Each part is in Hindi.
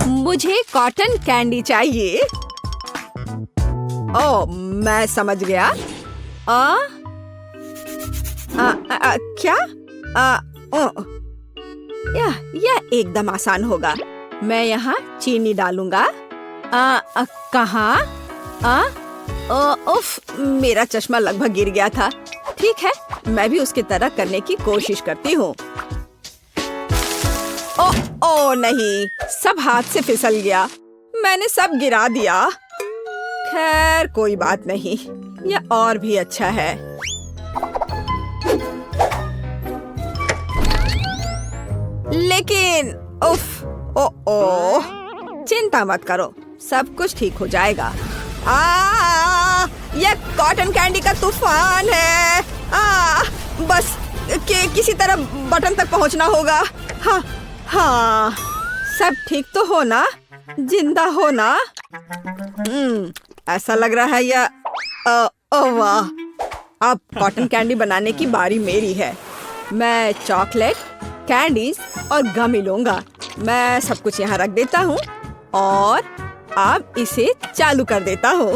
मुझे कॉटन कैंडी चाहिए। ओह, मैं समझ गया। क्या? यह एकदम आसान होगा। मैं यहाँ चीनी डालूंगा। कहाँ? उफ, मेरा चश्मा लगभग गिर गया था। ठीक है, मैं भी उसकी तरह करने की कोशिश करती हूँ। ओ नहीं, सब हाथ से फिसल गया। मैंने सब गिरा दिया। खैर कोई बात नहीं, यह और भी अच्छा है। लेकिन उफ, ओ, चिंता मत करो, सब कुछ ठीक हो जाएगा। यह कॉटन कैंडी का तूफान है। बस किसी तरह बटन तक पहुंचना होगा। हाँ, सब ठीक तो हो ना? जिंदा हो ना? ऐसा लग रहा है यह। वाह, अब कॉटन कैंडी बनाने की बारी मेरी है। मैं चॉकलेट, कैंडीज और गमी लूंगा। मैं सब कुछ यहाँ रख देता हूँ और अब इसे चालू कर देता हूँ।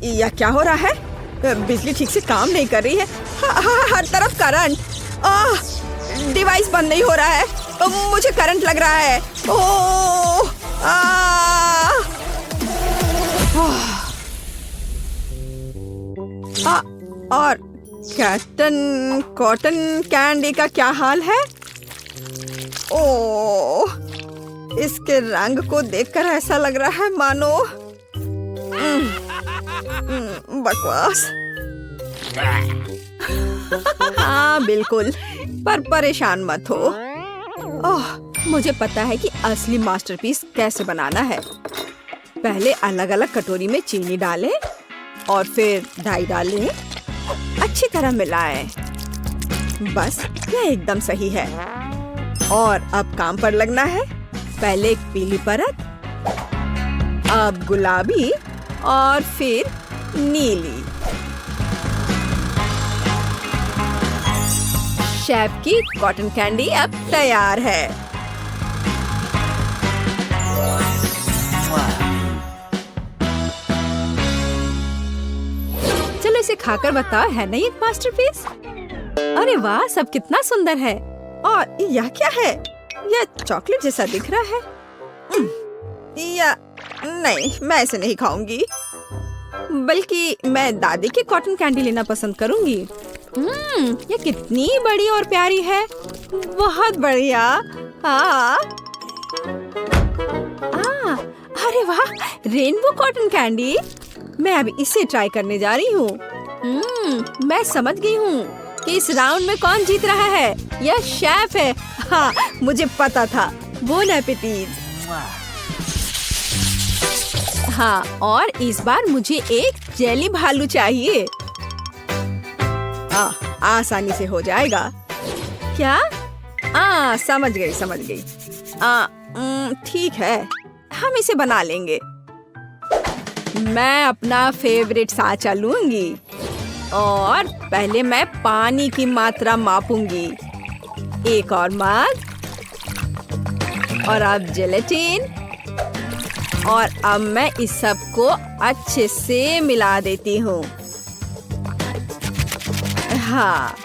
यह क्या हो रहा है? बिजली ठीक से काम नहीं कर रही है। हर तरफ करंट। डिवाइस बंद नहीं हो रहा है। मुझे करंट लग रहा है। और कॉटन कैंडी का क्या हाल है? ओह, इसके रंग को देखकर ऐसा लग रहा है मानो बकवास। हाँ बिल्कुल, पर परेशान मत हो। मुझे पता है कि असली मास्टरपीस कैसे बनाना है। पहले अलग अलग कटोरी में चीनी डालें और फिर डाई डालें। अच्छी तरह मिलाएं। बस यह एकदम सही है। और अब काम पर लगना है। पहले एक पीली परत, अब गुलाबी और फिर नीली। शेफ की कॉटन कैंडी अब तैयार है। चलो इसे खाकर बताओ, है नहीं एक मास्टरपीस? अरे वाह, सब कितना सुंदर है। और यह क्या है? यह चॉकलेट जैसा दिख रहा है। या नहीं, मैं इसे नहीं खाऊंगी। बल्कि मैं दादी की कॉटन कैंडी लेना पसंद करूंगी। ये कितनी बड़ी और प्यारी है। बहुत बढ़िया। अरे वाह, रेनबो कॉटन कैंडी। मैं अब इसे ट्राई करने जा रही हूँ। मैं समझ गई हूँ कि इस राउंड में कौन जीत रहा है। यह शेफ है। हाँ, मुझे पता था। बोन एपेटीज। हाँ, और इस बार मुझे एक जेली भालू चाहिए। आसानी से हो जाएगा। क्या? समझ गई। ठीक है, हम इसे बना लेंगे। मैं अपना फेवरेट साँचा लूंगी और पहले मैं पानी की मात्रा मापूंगी। एक और मग और अब जेलेटिन। और अब मैं इस सब को अच्छे से मिला देती हूँ। हाँ,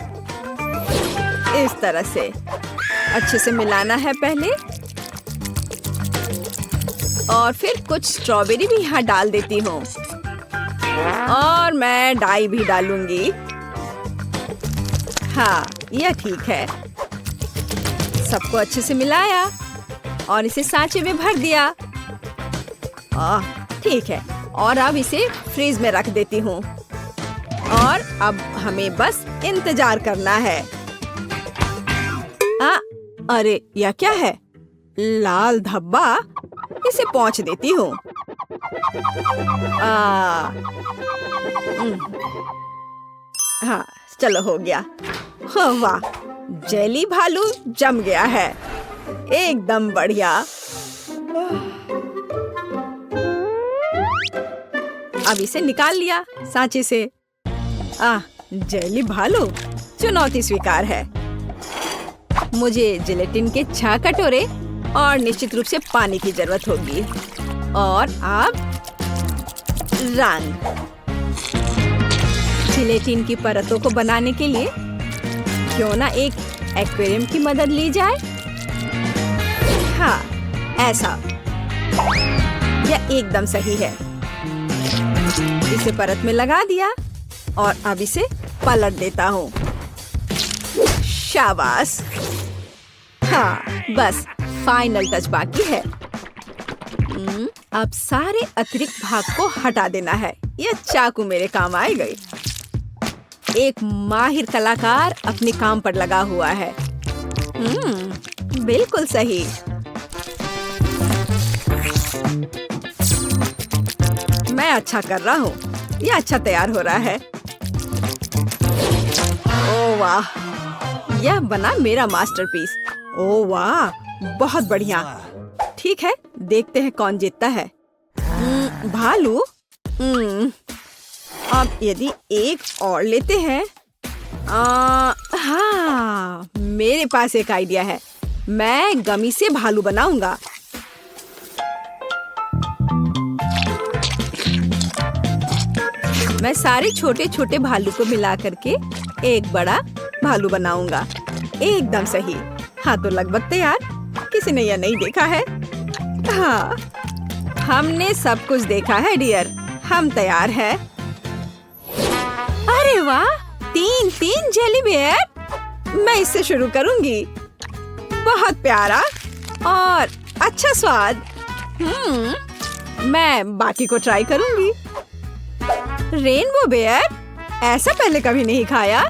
इस तरह से अच्छे से मिलाना है पहले। और फिर कुछ स्ट्रॉबेरी भी यहाँ डाल देती हूँ। और मैं डाई भी डालूंगी। हाँ, यह ठीक है। सबको अच्छे से मिलाया और इसे सांचे में भर दिया। ठीक है, और अब इसे फ्रीज में रख देती हूँ। और अब हमें बस इंतजार करना है। अरे यह क्या है? लाल धब्बा। इसे पोंछ देती हूँ। हाँ, चलो हो गया। वाह, जेली भालू जम गया है। एकदम बढ़िया। अब इसे निकाल लिया सांचे से। जेली भालू, चुनौती स्वीकार है। मुझे जिलेटिन के 6 कटोरे और निश्चित रूप से पानी की जरूरत होगी। और अब रंग। जिलेटिन की परतों को बनाने के लिए क्यों ना एक एक्वेरियम की मदद ली जाए। हाँ, ऐसा। यह एकदम सही है। इसे परत में लगा दिया और अब इसे पलट देता हूँ। शाबाश। हाँ, बस फाइनल टच बाकी है। अब सारे अतिरिक्त भाग को हटा देना है। यह चाकू मेरे काम आएगी। एक माहिर कलाकार अपने काम पर लगा हुआ है। बिल्कुल सही। मैं अच्छा कर रहा हूँ। यह अच्छा तैयार हो रहा है। ओह वाह, यह बना मेरा मास्टरपीस। ओह वाह, बहुत बढ़िया। ठीक है, देखते हैं कौन जीतता है। भालू। अब यदि एक और लेते हैं। हाँ, मेरे पास एक आइडिया है। मैं गमी से भालू बनाऊंगा। मैं सारे छोटे छोटे भालू को मिला करके एक बड़ा भालू बनाऊंगा। एकदम सही। हाँ, तो लगभग तैयार। किसी ने यह नहीं देखा है। हाँ, हमने सब कुछ देखा है डियर। हम तैयार हैं। अरे वाह, 3 जेली बेयर। मैं इससे शुरू करूंगी। बहुत प्यारा और अच्छा स्वाद। मैं बाकी को ट्राई करूंगी। रेनबो बेयर, ऐसा पहले कभी नहीं खाया।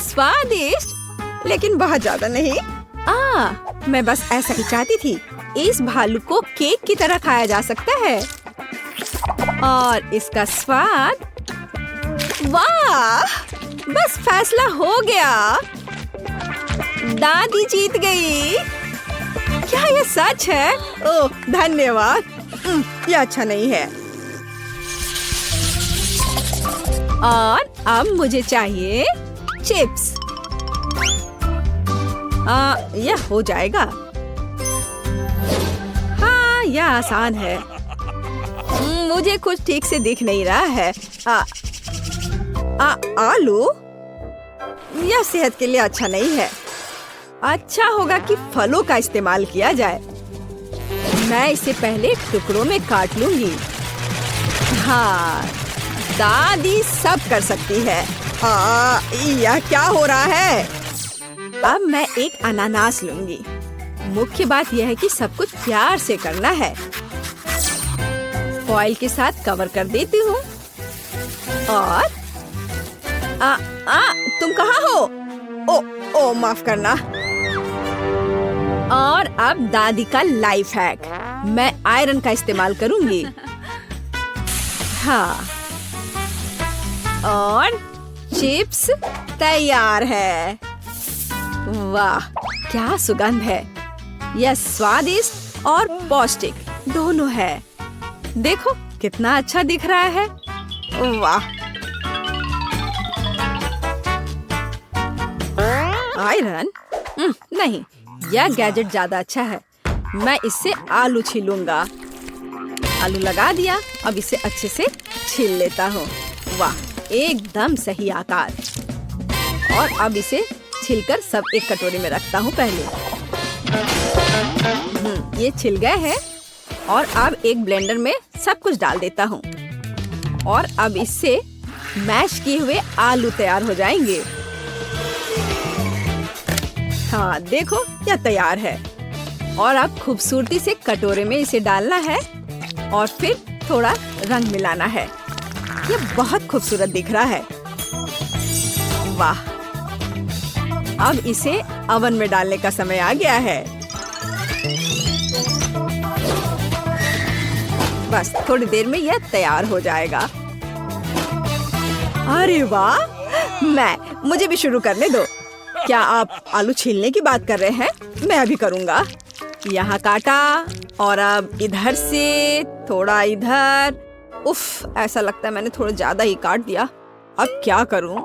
स्वादिष्ट, लेकिन बहुत ज्यादा नहीं। मैं बस ऐसा ही चाहती थी। इस भालू को केक की तरह खाया जा सकता है और इसका स्वाद। वाह, बस फैसला हो गया। दादी जीत गई। क्या यह सच है? ओह, धन्यवाद। यह अच्छा नहीं है। और अब मुझे चाहिए चिप्स। यह हो जाएगा। हाँ, यह आसान है। मुझे कुछ ठीक से दिख नहीं रहा है। आलू? यह सेहत के लिए अच्छा नहीं है। अच्छा होगा कि फलों का इस्तेमाल किया जाए। मैं इसे पहले टुकड़ों में काट लूंगी। हाँ, दादी सब कर सकती है। यह क्या हो रहा है? अब मैं एक अनानास लूंगी। मुख्य बात यह है कि सब कुछ प्यार से करना है। फॉइल के साथ कवर कर देती हूँ। और तुम कहाँ हो? ओ, माफ करना। और अब दादी का लाइफ हैक। मैं आयरन का इस्तेमाल करूंगी। हाँ, और चिप्स तैयार है। वाह, क्या सुगंध है। यह स्वादिष्ट और पौष्टिक दोनों है। देखो कितना अच्छा दिख रहा है। वाह, आयरन? नहीं, यह गैजेट ज्यादा अच्छा है। मैं इससे आलू छीलूंगा। आलू लगा दिया। अब इसे अच्छे से छील लेता हूँ। वाह, एकदम सही आकार। और अब इसे छिलकर सब एक कटोरी में रखता हूँ पहले। ये छिल गए हैं। और अब एक ब्लेंडर में सब कुछ डाल देता हूँ। और अब इससे मैश किए हुए आलू तैयार हो जाएंगे। हाँ, देखो यह तैयार है। और अब खूबसूरती से कटोरे में इसे डालना है और फिर थोड़ा रंग मिलाना है। यह बहुत खूबसूरत दिख रहा है। वाह, अब इसे ओवन में डालने का समय आ गया है। बस थोड़ी देर में यह तैयार हो जाएगा। अरे वाह, मुझे भी शुरू करने दो। क्या आप आलू छीलने की बात कर रहे हैं? मैं अभी करूँगा। यहाँ काटा और अब इधर से थोड़ा इधर। उफ, ऐसा लगता है मैंने थोड़ा ज्यादा ही काट दिया। अब क्या करूँ?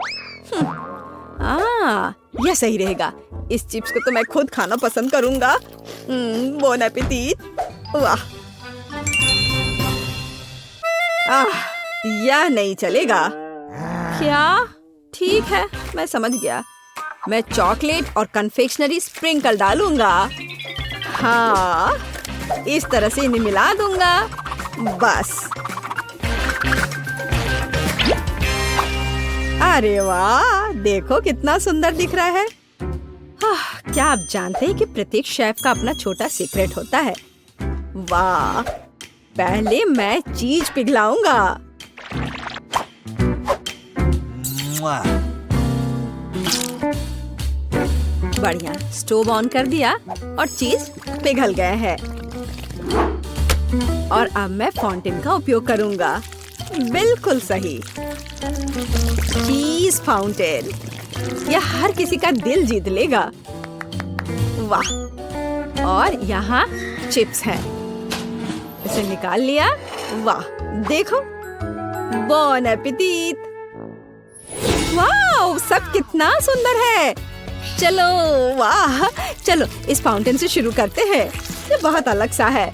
यह सही रहेगा। इस चिप्स को तो मैं खुद खाना पसंद करूंगा। Bone appétit. वाह, यह नहीं चलेगा। क्या? ठीक है, मैं समझ गया। मैं चॉकलेट और कन्फेक्शनरी स्प्रिंकल डालूंगा। हाँ, इस तरह से इन्हें मिला दूंगा। बस। अरे वाह, देखो कितना सुंदर दिख रहा है। क्या आप जानते हैं कि प्रत्येक शेफ का अपना छोटा सीक्रेट होता है? वाह, पहले मैं चीज पिघलाऊंगा। बढ़िया, स्टोव ऑन कर दिया और चीज पिघल गए हैं। और अब मैं फाउंटेन का उपयोग करूंगा। बिल्कुल सही, चीज फाउंटेन। यह हर किसी का दिल जीत लेगा। वाह, और यहाँ चिप्स हैं। इसे निकाल लिया। वाह, देखो, बॉन एपेटिट। वाह, सब कितना सुंदर है। चलो, वाह, चलो इस फाउंटेन से शुरू करते हैं। ये बहुत अलग सा है।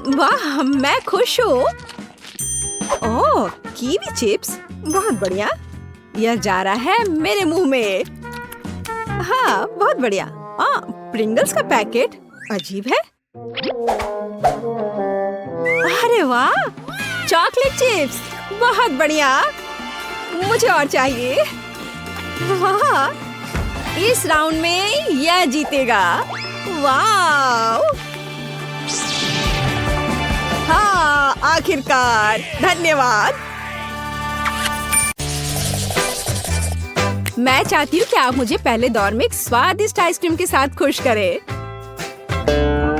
वाह, मैं खुश हूँ। ओह, कीवी चिप्स, बहुत बढ़िया। यह जा रहा है मेरे मुंह में। हाँ, बहुत बढ़िया। प्रिंगल्स का पैकेट अजीब है। अरे वाह, चॉकलेट चिप्स, बहुत बढ़िया। मुझे और चाहिए। वाह, इस राउंड में यह जीतेगा। वाह, हाँ, आखिरकार, धन्यवाद। मैं चाहती हूँ कि आप मुझे पहले दौर में एक स्वादिष्ट आइसक्रीम के साथ खुश करें।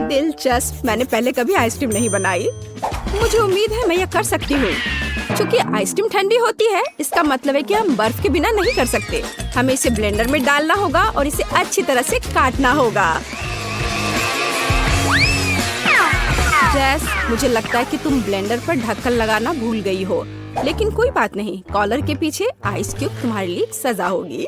दिलचस्प, मैंने पहले कभी आइसक्रीम नहीं बनाई। मुझे उम्मीद है मैं यह कर सकती हूँ। चूँकि आइसक्रीम ठंडी होती है, इसका मतलब है कि हम बर्फ के बिना नहीं कर सकते। हमें इसे ब्लेंडर में डालना होगा और इसे अच्छी तरह से काटना होगा। जैस, मुझे लगता है कि तुम ब्लेंडर पर ढक्कन लगाना भूल गई हो, लेकिन कोई बात नहीं। कॉलर के पीछे आइस क्यूब तुम्हारे लिए सजा होगी।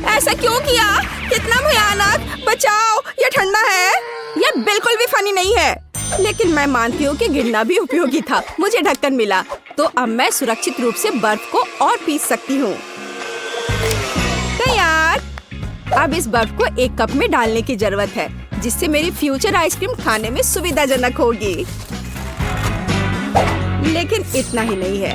ऐसा क्यों किया? कितना भयानक! बचाओ, यह ठंडा है। यह बिल्कुल भी फनी नहीं है, लेकिन मैं मानती हूँ कि गिरना भी उपयोगी था। मुझे ढक्कन मिला, तो अब मैं सुरक्षित रूप से बर्फ को और पीस सकती हूँ। तैयार। अब इस बर्फ को एक कप में डालने की जरूरत है, जिससे मेरी फ्यूचर आइसक्रीम खाने में सुविधाजनक होगी। लेकिन इतना ही नहीं है।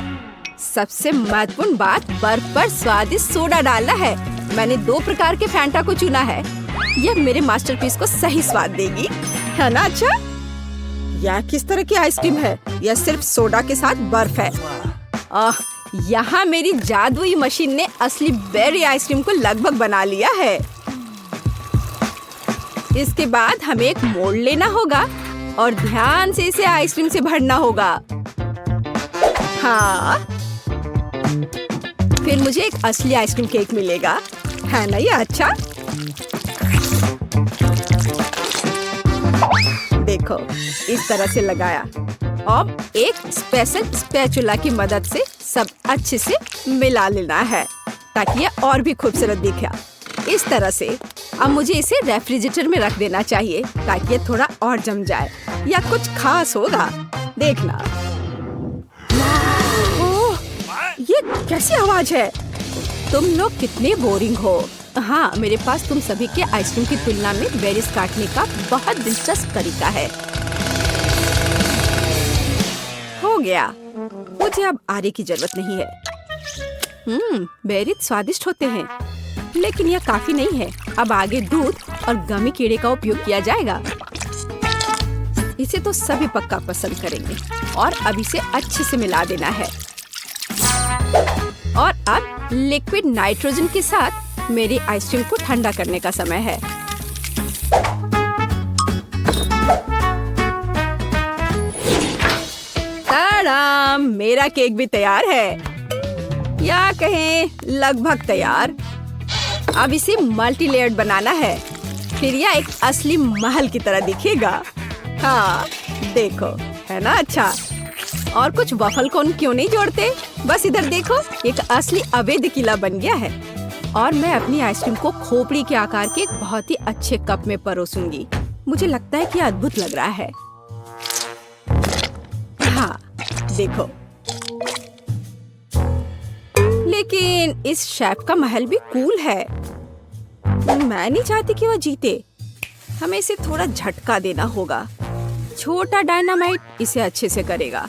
सबसे महत्वपूर्ण बात बर्फ पर स्वादिष्ट सोडा डालना है। मैंने 2 प्रकार के फैंटा को चुना है। यह मेरे मास्टरपीस को सही स्वाद देगी, है ना? अच्छा, यह किस तरह की आइसक्रीम है? यह सिर्फ सोडा के साथ बर्फ है। यहाँ मेरी जादुई मशीन ने असली बेरी आइसक्रीम को लगभग बना लिया है। इसके बाद हमें एक मोल्ड लेना होगा और ध्यान से इसे आइसक्रीम से भरना होगा। हाँ, फिर मुझे एक असली आइसक्रीम केक मिलेगा, है ना? ये अच्छा। देखो, इस तरह से लगाया। अब एक स्पेशल स्पैचुला की मदद से सब अच्छे से मिला लेना है, ताकि ये और भी खूबसूरत दिखे। इस तरह से अब मुझे इसे रेफ्रिजरेटर में रख देना चाहिए, ताकि ये थोड़ा और जम जाए, या कुछ खास होगा। देखना। ओह, ये कैसी आवाज है? तुम लोग कितने बोरिंग हो। हाँ, मेरे पास तुम सभी के आइसक्रीम की तुलना में बेरीज काटने का बहुत दिलचस्प तरीका है। हो गया। मुझे अब आरे की जरूरत नहीं है। बेरीज स्वादिष्ट होते हैं, लेकिन यह काफी नहीं है। अब आगे दूध और गमी कीड़े का उपयोग किया जाएगा। इसे तो सभी पक्का पसंद करेंगे। और अब इसे अच्छे से मिला देना है। और अब लिक्विड नाइट्रोजन के साथ मेरी आइसक्रीम को ठंडा करने का समय है। ताड़ाम, मेरा केक भी तैयार है, या कहें लगभग तैयार। अब इसे मल्टी लेयर्ड बनाना है, फिर यह एक असली महल की तरह दिखेगा। हाँ, देखो, है ना? अच्छा। और कुछ वफल कोन क्यों नहीं जोड़ते? बस इधर देखो, एक असली अवैध किला बन गया है। और मैं अपनी आइसक्रीम को खोपड़ी के आकार के एक बहुत ही अच्छे कप में परोसूंगी। मुझे लगता है कि अद्भुत लग रहा है। हाँ, देखो। लेकिन इस शेफ का महल भी कूल है। मैं नहीं चाहती कि वो जीते। हमें इसे थोड़ा झटका देना होगा। छोटा डायनामाइट इसे अच्छे से करेगा।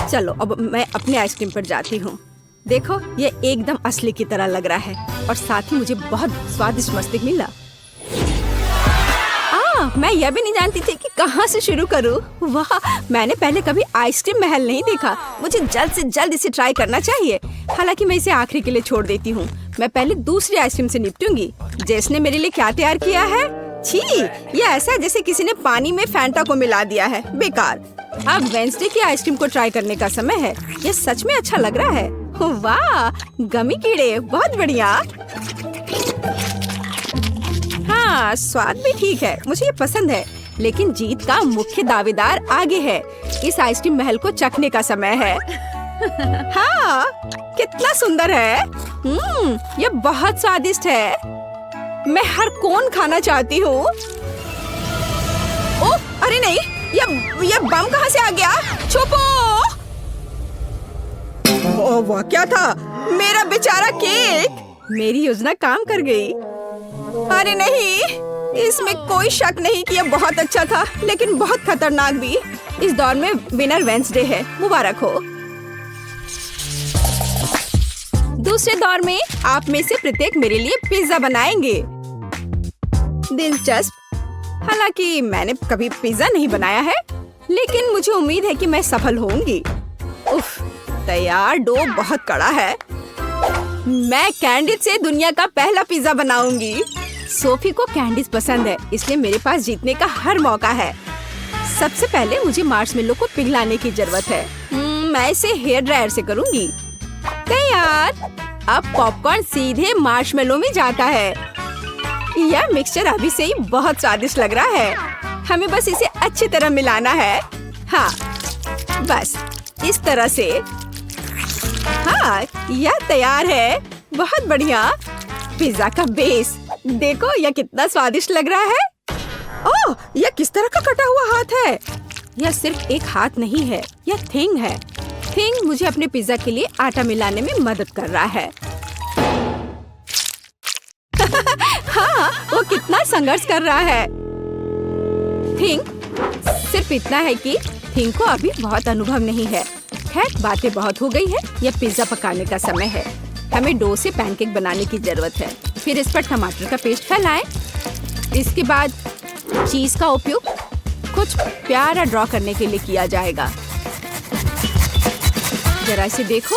चलो अब मैं अपने आइसक्रीम पर जाती हूँ। देखो, ये एकदम असली की तरह लग रहा है और साथ ही मुझे बहुत स्वादिष्ट मस्तिष्क मिला। मैं यह भी नहीं जानती थी कि कहाँ से शुरू करूँ। वाह, मैंने पहले कभी आइसक्रीम महल नहीं देखा। मुझे जल्द से जल्द इसे ट्राई करना चाहिए। हालांकि मैं इसे आखिरी के लिए छोड़ देती हूँ। मैं पहले दूसरी आइसक्रीम से निपटूंगी। जेस ने मेरे लिए क्या तैयार किया है? छी, ये ऐसा है जैसे किसी ने पानी में फैंटा को मिला दिया है। बेकार। अब वेंसडे की आइसक्रीम को ट्राई करने का समय है। यह सच में अच्छा लग रहा है। वाह, गमी कीड़े, बहुत बढ़िया। हाँ, स्वाद भी ठीक है, मुझे ये पसंद है। लेकिन जीत का मुख्य दावेदार आगे है। इस आइसक्रीम महल को चखने का समय है। हाँ, कितना सुंदर है। ये बहुत स्वादिष्ट है। मैं हर कोन खाना चाहती हूँ। ओह, अरे नहीं, ये बम कहाँ से आ गया? छुपो! ओह, वह क्या था? मेरा बेचारा केक! मेरी योजना काम कर गई। अरे नहीं, इसमें कोई शक नहीं कि यह बहुत अच्छा था, लेकिन बहुत खतरनाक भी। इस दौर में विनर वेंसडे है। मुबारक हो। दूसरे दौर में आप में से प्रत्येक मेरे लिए पिज्जा बनाएंगे। दिलचस्प। हालांकि मैंने कभी पिज्जा नहीं बनाया है, लेकिन मुझे उम्मीद है कि मैं सफल होंगी। उफ, तैयार डो बहुत कड़ा है। मैं कैंडिस से दुनिया का पहला पिज्जा बनाऊंगी। सोफी को कैंडीज पसंद है, इसलिए मेरे पास जीतने का हर मौका है। सबसे पहले मुझे मार्शमेलो को पिघलाने की जरूरत है। मैं इसे हेयर ड्रायर से करूंगी। तैयार। अब पॉपकॉर्न सीधे मार्शमेलो में जाता है। यह मिक्सचर अभी से ही बहुत स्वादिष्ट लग रहा है। हमें बस इसे अच्छी तरह मिलाना है। हाँ, बस इस तरह से। हाँ, यह तैयार है। बहुत बढ़िया। पिज्जा का बेस देखो, यह कितना स्वादिष्ट लग रहा है। ओह, यह किस तरह का कटा हुआ हाथ है? यह सिर्फ एक हाथ नहीं है, यह थिंग है। थिंग मुझे अपने पिज्जा के लिए आटा मिलाने में मदद कर रहा है। हाँ, वो कितना संघर्ष कर रहा है। थिंग सिर्फ इतना है कि थिंग को अभी बहुत अनुभव नहीं है। खैर, बातें बहुत हो गई है। यह पिज्जा पकाने का समय है। हमें डो से पैनकेक बनाने की जरूरत है। फिर इस पर टमाटर का पेस्ट फैलाएं। इसके बाद चीज का उपयोग कुछ प्यारा ड्रॉ करने के लिए किया जाएगा। जरा इसे देखो।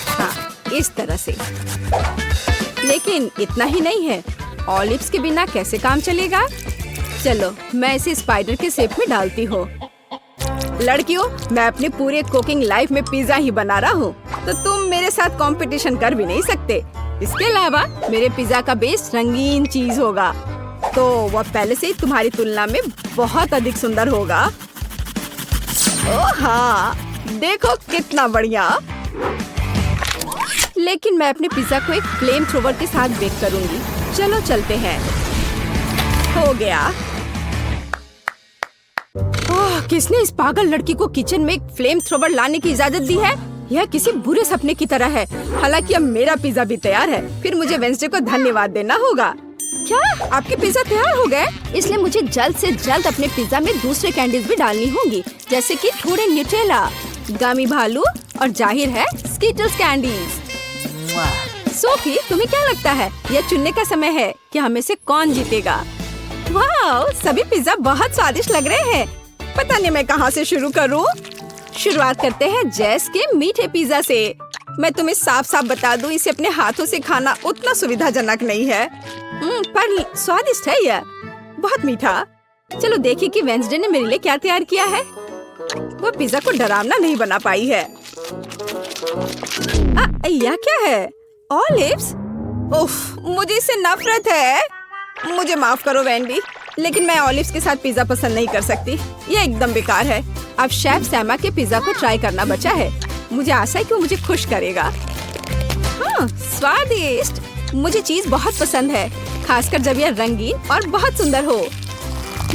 हाँ, इस तरह से। लेकिन इतना ही नहीं है। ऑलिव्स के बिना कैसे काम चलेगा? चलो, मैं इसे स्पाइडर के शेप में डालती हूँ। लड़कियों, मैं अपने पूरे कुकिंग लाइफ में पिज्जा ही बना रहा हूँ, तो तुम मेरे साथ कंपटीशन कर भी नहीं सकते। इसके अलावा मेरे पिज्जा का बेस रंगीन चीज होगा, तो वह पहले से ही तुम्हारी तुलना में बहुत अधिक सुंदर होगा। ओह हाँ, देखो कितना बढ़िया। लेकिन मैं अपने पिज्जा को एक फ्लेम थ्रोवर के साथ बेक करूंगी। चलो चलते हैं। हो गया। ओह, किसने इस पागल लड़की को किचन में एक फ्लेम थ्रोवर लाने की इजाजत दी है? यह किसी बुरे सपने की तरह है। हालांकि अब मेरा पिज्जा भी तैयार है। फिर मुझे वेंसडे को धन्यवाद देना होगा। क्या आपके पिज्जा तैयार हो गए? इसलिए मुझे जल्द से जल्द अपने पिज्जा में दूसरे कैंडीज भी डालनी होंगी, जैसे कि थोड़े न्यूटेला, गमी भालू और जाहिर है स्कीटल्स कैंडीज। सोफी, तुम्हें क्या लगता है? यह चुनने का समय है कि हमें से कौन जीतेगा। वाह, सभी पिज्जा बहुत स्वादिष्ट लग रहे हैं। पता नहीं मैं कहाँ से शुरू करूँ। शुरुआत करते हैं जेस के मीठे पिज्जा से। मैं तुम्हें साफ साफ बता दूं, इसे अपने हाथों से खाना उतना सुविधाजनक नहीं है, पर स्वादिष्ट है यह, बहुत मीठा। चलो देखिए कि वेंसडे ने मेरे लिए क्या तैयार किया है। वो पिज्जा को डरावना नहीं बना पाई है। यह क्या है? ऑलिव्स? उफ, मुझे इससे नफरत है। मुझे माफ करो वेंडी, लेकिन मैं ऑलिव्स के साथ पिज्जा पसंद नहीं कर सकती। ये एकदम बेकार है। अब शेफ सैमा के पिज्जा को ट्राई करना बचा है। मुझे आशा है कि वो मुझे खुश करेगा। हाँ, स्वादिष्ट। मुझे चीज बहुत पसंद है, खासकर जब यह रंगीन और बहुत सुंदर हो।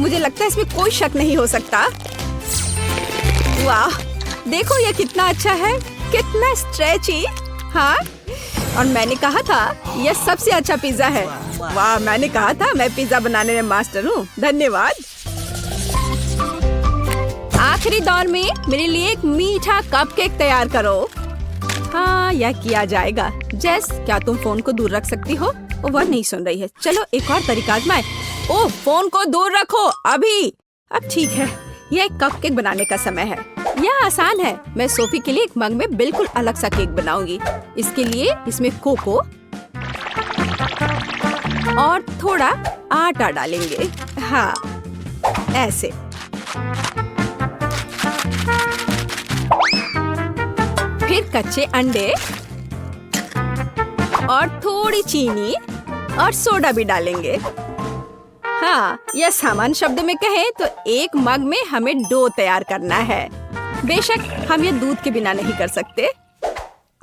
मुझे लगता है इसमें कोई शक नहीं हो सकता। वाह, देखो यह कितना अच्छा है, कितना स्ट्रेची। हाँ, और मैंने कहा था यह सबसे अच्छा पिज्जा है। वाह, मैंने कहा था मैं पिज्जा बनाने में मास्टर हूँ। धन्यवाद। आखिरी दौर में मेरे लिए एक मीठा कपकेक तैयार करो। हाँ, यह किया जाएगा। जेस, क्या तुम फोन को दूर रख सकती हो? वह नहीं सुन रही है। चलो एक और तरीका आजमाएं। ओह, फोन को दूर रखो अभी। अब ठीक है, यह एक कपकेक बनाने का समय है। यह आसान है। मैं सोफी के लिए एक मग में बिल्कुल अलग सा केक बनाऊंगी। इसके लिए इसमें कोको और थोड़ा आटा डालेंगे। हाँ, ऐसे। फिर कच्चे अंडे और थोड़ी चीनी और सोडा भी डालेंगे। हाँ, यह सामान्य शब्दों में कहें तो एक मग में हमें डो तैयार करना है। बेशक हम ये दूध के बिना नहीं कर सकते।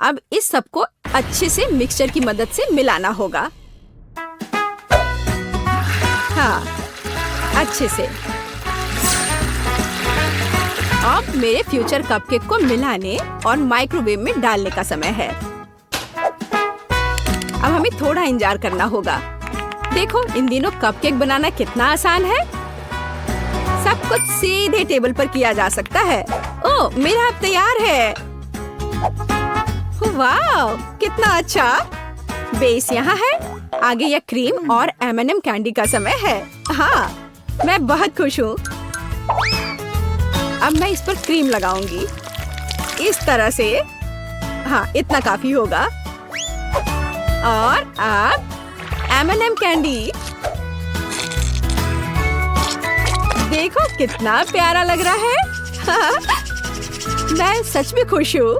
अब इस सब को अच्छे से मिक्सचर की मदद से मिलाना होगा। हाँ, अच्छे से। अब मेरे फ्यूचर कपकेक को मिलाने और माइक्रोवेव में डालने का समय है। अब हमें थोड़ा इंतजार करना होगा। देखो, इन दिनों कपकेक बनाना कितना आसान है। सब कुछ सीधे टेबल पर किया जा सकता है। ओह, मेरा अब तैयार है। वाह, कितना अच्छा। बेस यहाँ है। आगे यह क्रीम और M&M कैंडी का समय है। हाँ, मैं बहुत खुश हूँ। अब मैं इस पर क्रीम लगाऊंगी इस तरह से। हाँ, इतना काफी होगा। और अब M&M कैंडी। देखो कितना प्यारा लग रहा है। मैं सच में खुश हूँ।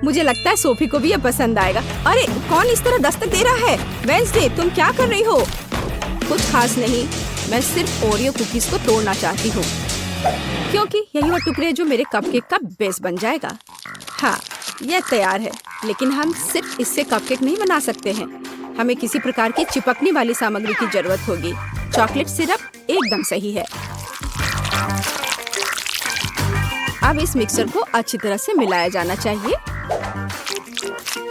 मुझे लगता है सोफी को भी ये पसंद आएगा। अरे, कौन इस तरह दस्तक दे रहा है? वेंसडे, तुम क्या कर रही हो? कुछ खास नहीं, मैं सिर्फ ओरियो कुकीज को तोड़ना चाहती हूँ, क्योंकि यही वो टुकड़े जो मेरे कपकेक का बेस बन जाएगा। हाँ, यह तैयार है, लेकिन हम सिर्फ इससे कपकेक नहीं बना सकते हैं। हमें किसी प्रकार की चिपकने वाली सामग्री की जरूरत होगी। चॉकलेट सिरप एकदम सही है। अब इस मिक्सर को अच्छी तरह से मिलाया जाना चाहिए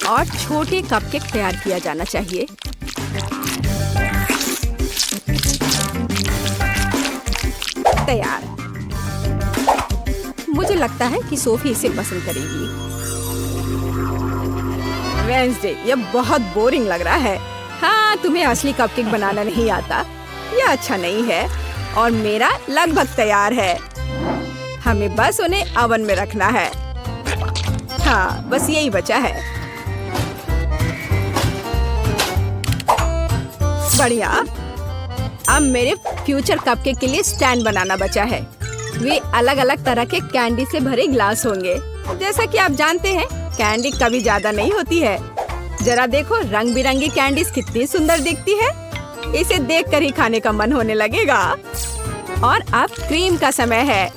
और छोटे कपकेक तैयार किया जाना चाहिए। तैयार। मुझे लगता है कि सोफी इसे पसंद करेगी। वेंसडे, यह बहुत बोरिंग लग रहा है। हाँ, तुम्हें असली कपकेक बनाना नहीं आता। यह अच्छा नहीं है। और मेरा लगभग तैयार है। हमें बस उन्हें ओवन में रखना है। हाँ, बस यही बचा है। बढ़िया। अब मेरे फ्यूचर कपकेक के लिए स्टैंड बनाना बचा है। वे अलग अलग तरह के कैंडी से भरे ग्लास होंगे। जैसा कि आप जानते हैं, कैंडी कभी ज्यादा नहीं होती है। जरा देखो, रंग बिरंगी कैंडीज कितनी सुंदर दिखती है। इसे देखकर ही खाने का मन होने लगेगा। और अब क्रीम का समय है।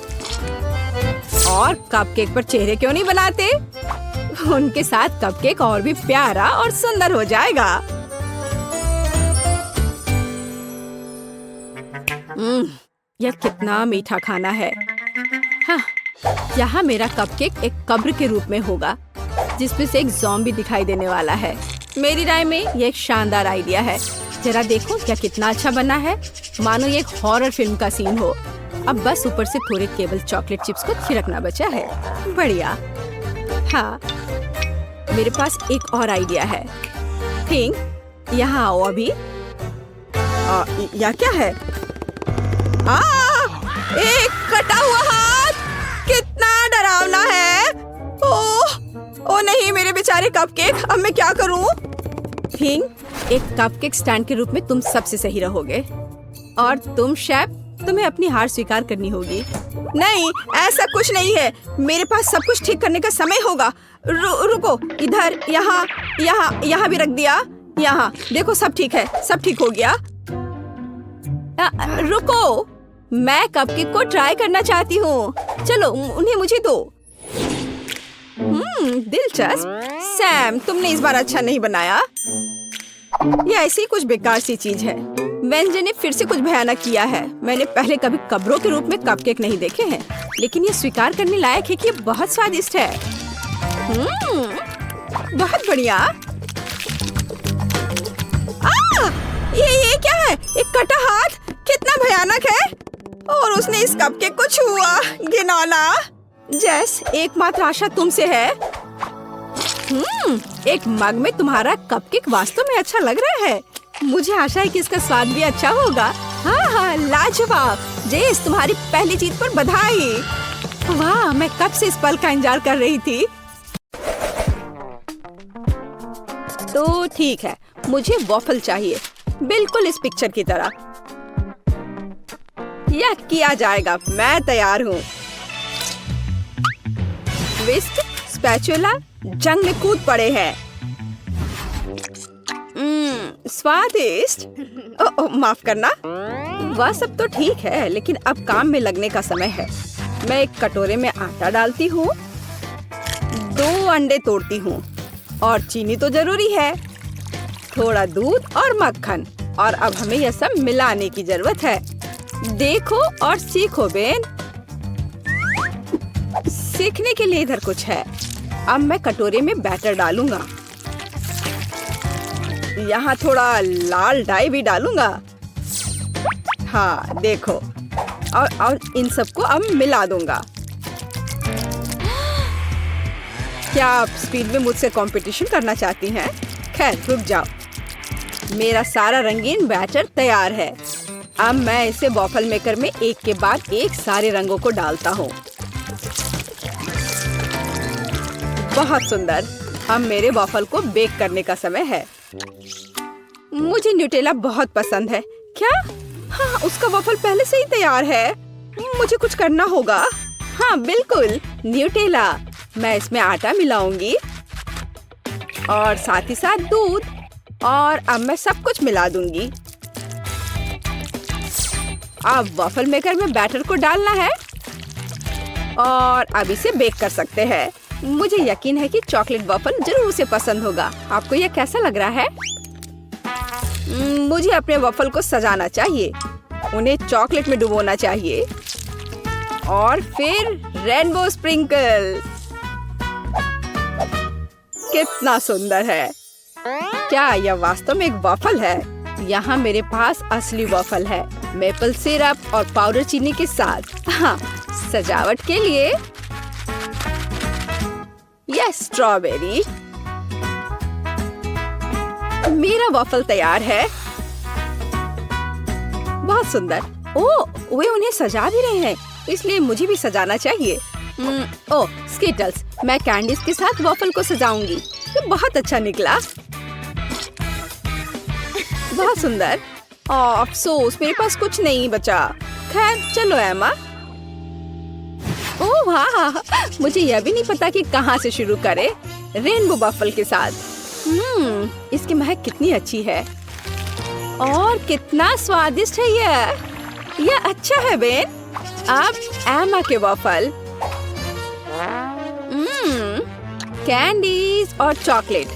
और कपकेक पर चेहरे क्यों नहीं बनाते? उनके साथ कपकेक और भी प्यारा और सुंदर हो जाएगा। यह कितना मीठा खाना है। हाँ, यहाँ मेरा कपकेक एक कब्र के रूप में होगा, जिसमें से एक ज़ॉम्बी दिखाई देने वाला है। मेरी राय में यह एक शानदार आइडिया है। जरा देखो क्या कितना अच्छा बना है, मानो ये एक हॉरर फिल्म का सीन हो। अब बस ऊपर से थोड़े केवल चॉकलेट चिप्स को छिड़कना बचा है। बढ़िया। हाँ, मेरे पास एक और आइडिया है। पिंक, यहाँ आओ अभी। यह क्या है? एक कटा हुआ हाथ, कितना डरावना है। ओह नहीं, मेरे बेचारे कपकेक, अब मैं क्या करूं? पिंक, एक कपकेक स्टैंड के रूप में तुम सबसे सही रहोगे। और तुम शेफ, तुम्हें अपनी हार स्वीकार करनी होगी। नहीं, ऐसा कुछ नहीं है। मेरे पास सब कुछ ठीक करने का समय होगा। रुको, इधर, यहाँ यहाँ यहाँ भी रख दिया। यहाँ देखो, सब ठीक है, सब ठीक हो गया। रुको, मैं कपकेक को ट्राई करना चाहती हूँ। चलो उन्हें मुझे दो। दिलचस्प। सैम, तुमने इस बार अच्छा नहीं बनाया। यह ऐसी कुछ बेकार सी चीज है। वेंजन ने फिर से कुछ भयानक किया है। मैंने पहले कभी कब्रों के रूप में कपकेक नहीं देखे हैं, लेकिन ये स्वीकार करने लायक है कि ये बहुत स्वादिष्ट है। बहुत बढ़िया। ये क्या है? एक कटा हाथ, कितना भयानक है। और उसने इस कपकेक को छुआ। घिनौना। जेस, एकमात्र आशा तुमसे है। एक मग में तुम्हारा कपकेक वास्तव में अच्छा लग रहा है। मुझे आशा है कि इसका स्वाद भी अच्छा होगा। हाँ, लाजवाब। जेस, तुम्हारी पहली जीत पर बधाई। वाह, मैं कब से इस पल का इंतजार कर रही थी। तो ठीक है, मुझे वॉफल चाहिए, बिल्कुल इस पिक्चर की तरह। यह किया जाएगा, मैं तैयार हूँ। विस्क, स्पैचुला जंग में कूद पड़े हैं। स्वादिष्ट। माफ करना। वह सब तो ठीक है, लेकिन अब काम में लगने का समय है। मैं एक कटोरे में आटा डालती हूँ, 2 अंडे तोड़ती हूँ, और चीनी तो जरूरी है, थोड़ा दूध और मक्खन। और अब हमें यह सब मिलाने की जरूरत है। देखो और सीखो बेन। सीखने के लिए इधर कुछ है। अब मैं कटोरे में बैटर डालूंगा। यहाँ थोड़ा लाल डाई भी डालूंगा। हाँ, देखो। और इन सबको अब मिला दूंगा। क्या आप स्पीड में मुझसे कंपटीशन करना चाहती हैं? खैर, रुक जाओ। मेरा सारा रंगीन बैटर तैयार है। अब मैं इसे वॉफल मेकर में एक के बाद एक सारे रंगों को डालता हूँ। बहुत सुंदर। अब मेरे वॉफल को बेक करने का समय है। मुझे न्यूटेला बहुत पसंद है। क्या? हाँ, उसका वॉफल पहले से ही तैयार है। मुझे कुछ करना होगा। हाँ, बिल्कुल, न्यूटेला। मैं इसमें आटा मिलाऊंगी और साथ ही साथ दूध, और अब मैं सब कुछ मिला दूंगी। अब वॉफल मेकर में बैटर को डालना है और अब इसे बेक कर सकते हैं। मुझे यकीन है कि चॉकलेट वॉफल जरूर उसे पसंद होगा। आपको यह कैसा लग रहा है? मुझे अपने वॉफल को सजाना चाहिए, उन्हें चॉकलेट में डुबोना चाहिए, और फिर रेनबो स्प्रिंकल। कितना सुंदर है। क्या यह वास्तव में एक वॉफल है? यहाँ मेरे पास असली वॉफल है, मेपल सिरप और पाउडर चीनी के साथ। हाँ, सजावट के लिए यह स्ट्रॉबेरी। मेरा वॉफल तैयार है। बहुत सुंदर। ओह, वे उन्हें सजा भी रहे हैं, इसलिए मुझे भी सजाना चाहिए। ओह, स्किटल्स। मैं कैंडीज के साथ वॉफल को सजाऊंगी। ये बहुत अच्छा निकला। बहुत सुंदर। अफसोस, मेरे पास कुछ नहीं बचा। खैर, चलो एमा। ओह वाह, मुझे यह भी नहीं पता कि कहाँ से शुरू करें। रेनबो वॉफल के साथ। इसकी महक कितनी अच्छी है और कितना स्वादिष्ट है यह अच्छा है बेन। अब एमा के वॉफल, कैंडीज और चॉकलेट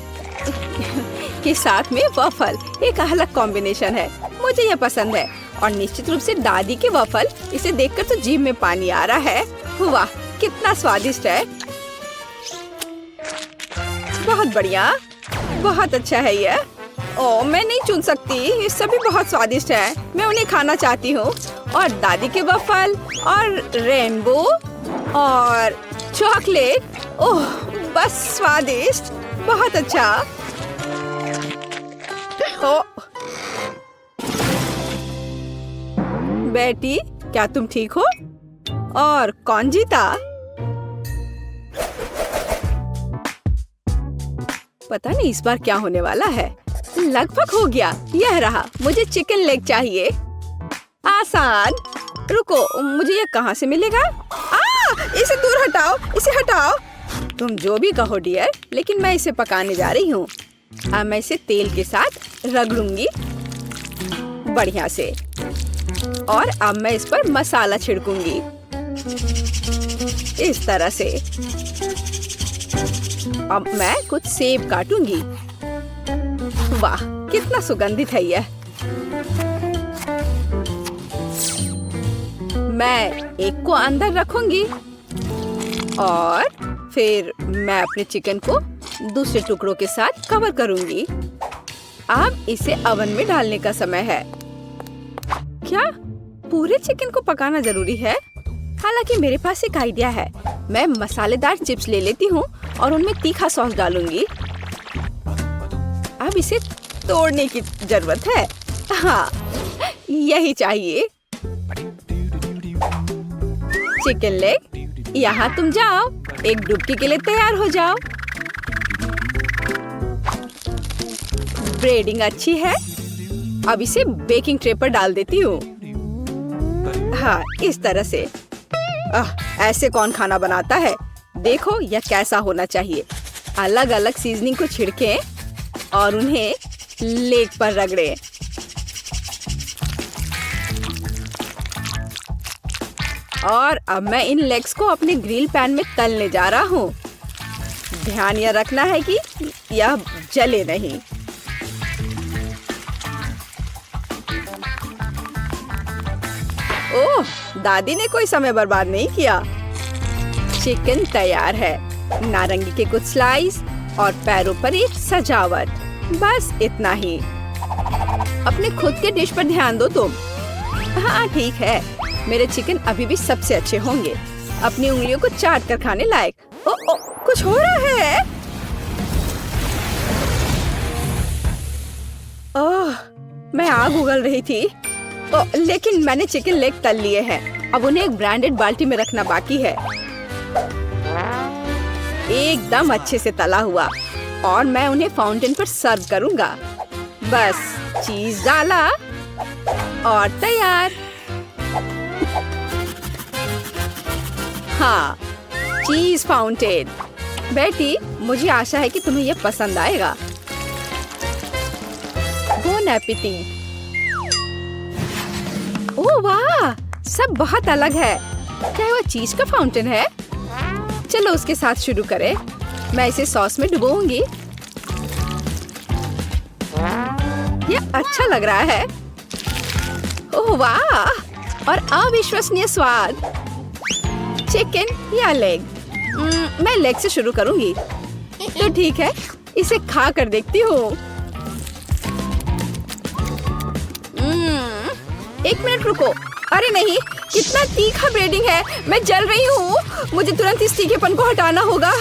के साथ में वॉफल एक अलग कॉम्बिनेशन है। मुझे यह पसंद है, और निश्चित रूप से दादी के वॉफल। इसे देखकर तो जीभ में पानी आ रहा है। वाह, कितना स्वादिष्ट है। बहुत बढ़िया, बहुत अच्छा है यह। ओह, मैं नहीं चुन सकती, ये सभी बहुत स्वादिष्ट है। मैं उन्हें खाना चाहती हूँ। और दादी के वॉफल और रेनबो और चॉकलेट। ओह, बस स्वादिष्ट, बहुत अच्छा। ओह बेटी, क्या तुम ठीक हो? और कौन जीता? पता नहीं इस बार क्या होने वाला है। लगभग हो गया। यह रहा। मुझे चिकन लेग चाहिए। आसान। रुको, मुझे यह कहाँ से मिलेगा? इसे दूर हटाओ, इसे हटाओ। तुम जो भी कहो डियर, लेकिन मैं इसे पकाने जा रही हूँ। अब मैं इसे तेल के साथ रगड़ूंगी बढ़िया से। और अब मैं इस पर मसाला छिड़कूंगी इस तरह से। अब मैं कुछ सेब काटूंगी। वाह, कितना सुगंधित है यह। मैं एक को अंदर रखूंगी और फिर मैं अपने चिकन को दूसरे टुकड़ों के साथ कवर करूंगी। अब इसे ओवन में डालने का समय है। क्या पूरे चिकन को पकाना जरूरी है? हालांकि मेरे पास एक आइडिया है। मैं मसालेदार चिप्स ले लेती हूँ और उनमें तीखा सॉस डालूंगी। अब इसे तोड़ने की जरूरत है। हाँ, यही चाहिए। चिकन लेग, यहाँ तुम जाओ, एक डुबकी के लिए तैयार हो जाओ। ब्रेडिंग अच्छी है। अब इसे बेकिंग ट्रे पर डाल देती हूँ। हाँ, इस तरह से। ऐसे कौन खाना बनाता है? देखो यह कैसा होना चाहिए। अलग अलग सीजनिंग को छिड़कें और उन्हें लेग पर रगड़ें। और अब मैं इन लेग्स को अपने ग्रिल पैन में तलने जा रहा हूँ। ध्यान यह रखना है कि यह जले नहीं। ओह, दादी ने कोई समय बर्बाद नहीं किया। चिकन तैयार है। नारंगी के कुछ स्लाइस और पैरों पर एक सजावट। बस इतना ही। अपने खुद के डिश पर ध्यान दो तुम। हाँ ठीक है, मेरे चिकन अभी भी सबसे अच्छे होंगे। अपनी उंगलियों को चाट कर खाने लायक। ओ, कुछ हो रहा है। ओह, मैं आग उगल रही थी। लेकिन मैंने चिकन लेग तल लिए हैं। अब उन्हें एक ब्रांडेड बाल्टी में रखना बाकी है। एकदम अच्छे से तला हुआ। और मैं उन्हें फाउंटेन पर सर्व करूंगा। बस चीज डाला और तैयार। हाँ, चीज फाउंटेन। बेटी, मुझे आशा है कि तुम्हें यह पसंद आएगा। Bone appétit. ओह वाह, सब बहुत अलग है। क्या वह चीज का फाउंटेन है? चलो उसके साथ शुरू करें। मैं इसे सॉस में डुबोऊंगी। यह अच्छा लग रहा है। ओह वाह, और अविश्वसनीय स्वाद। चिकन या लेग? मैं लेग से शुरू करूंगी। तो ठीक है, इसे खा कर देखती हूँ। एक मिनट रुको। अरे नहीं, कितना तीखा ब्रेडिंग है। मैं जल रही हूँ। मुझे तुरंत इस तीखेपन को हटाना होगा।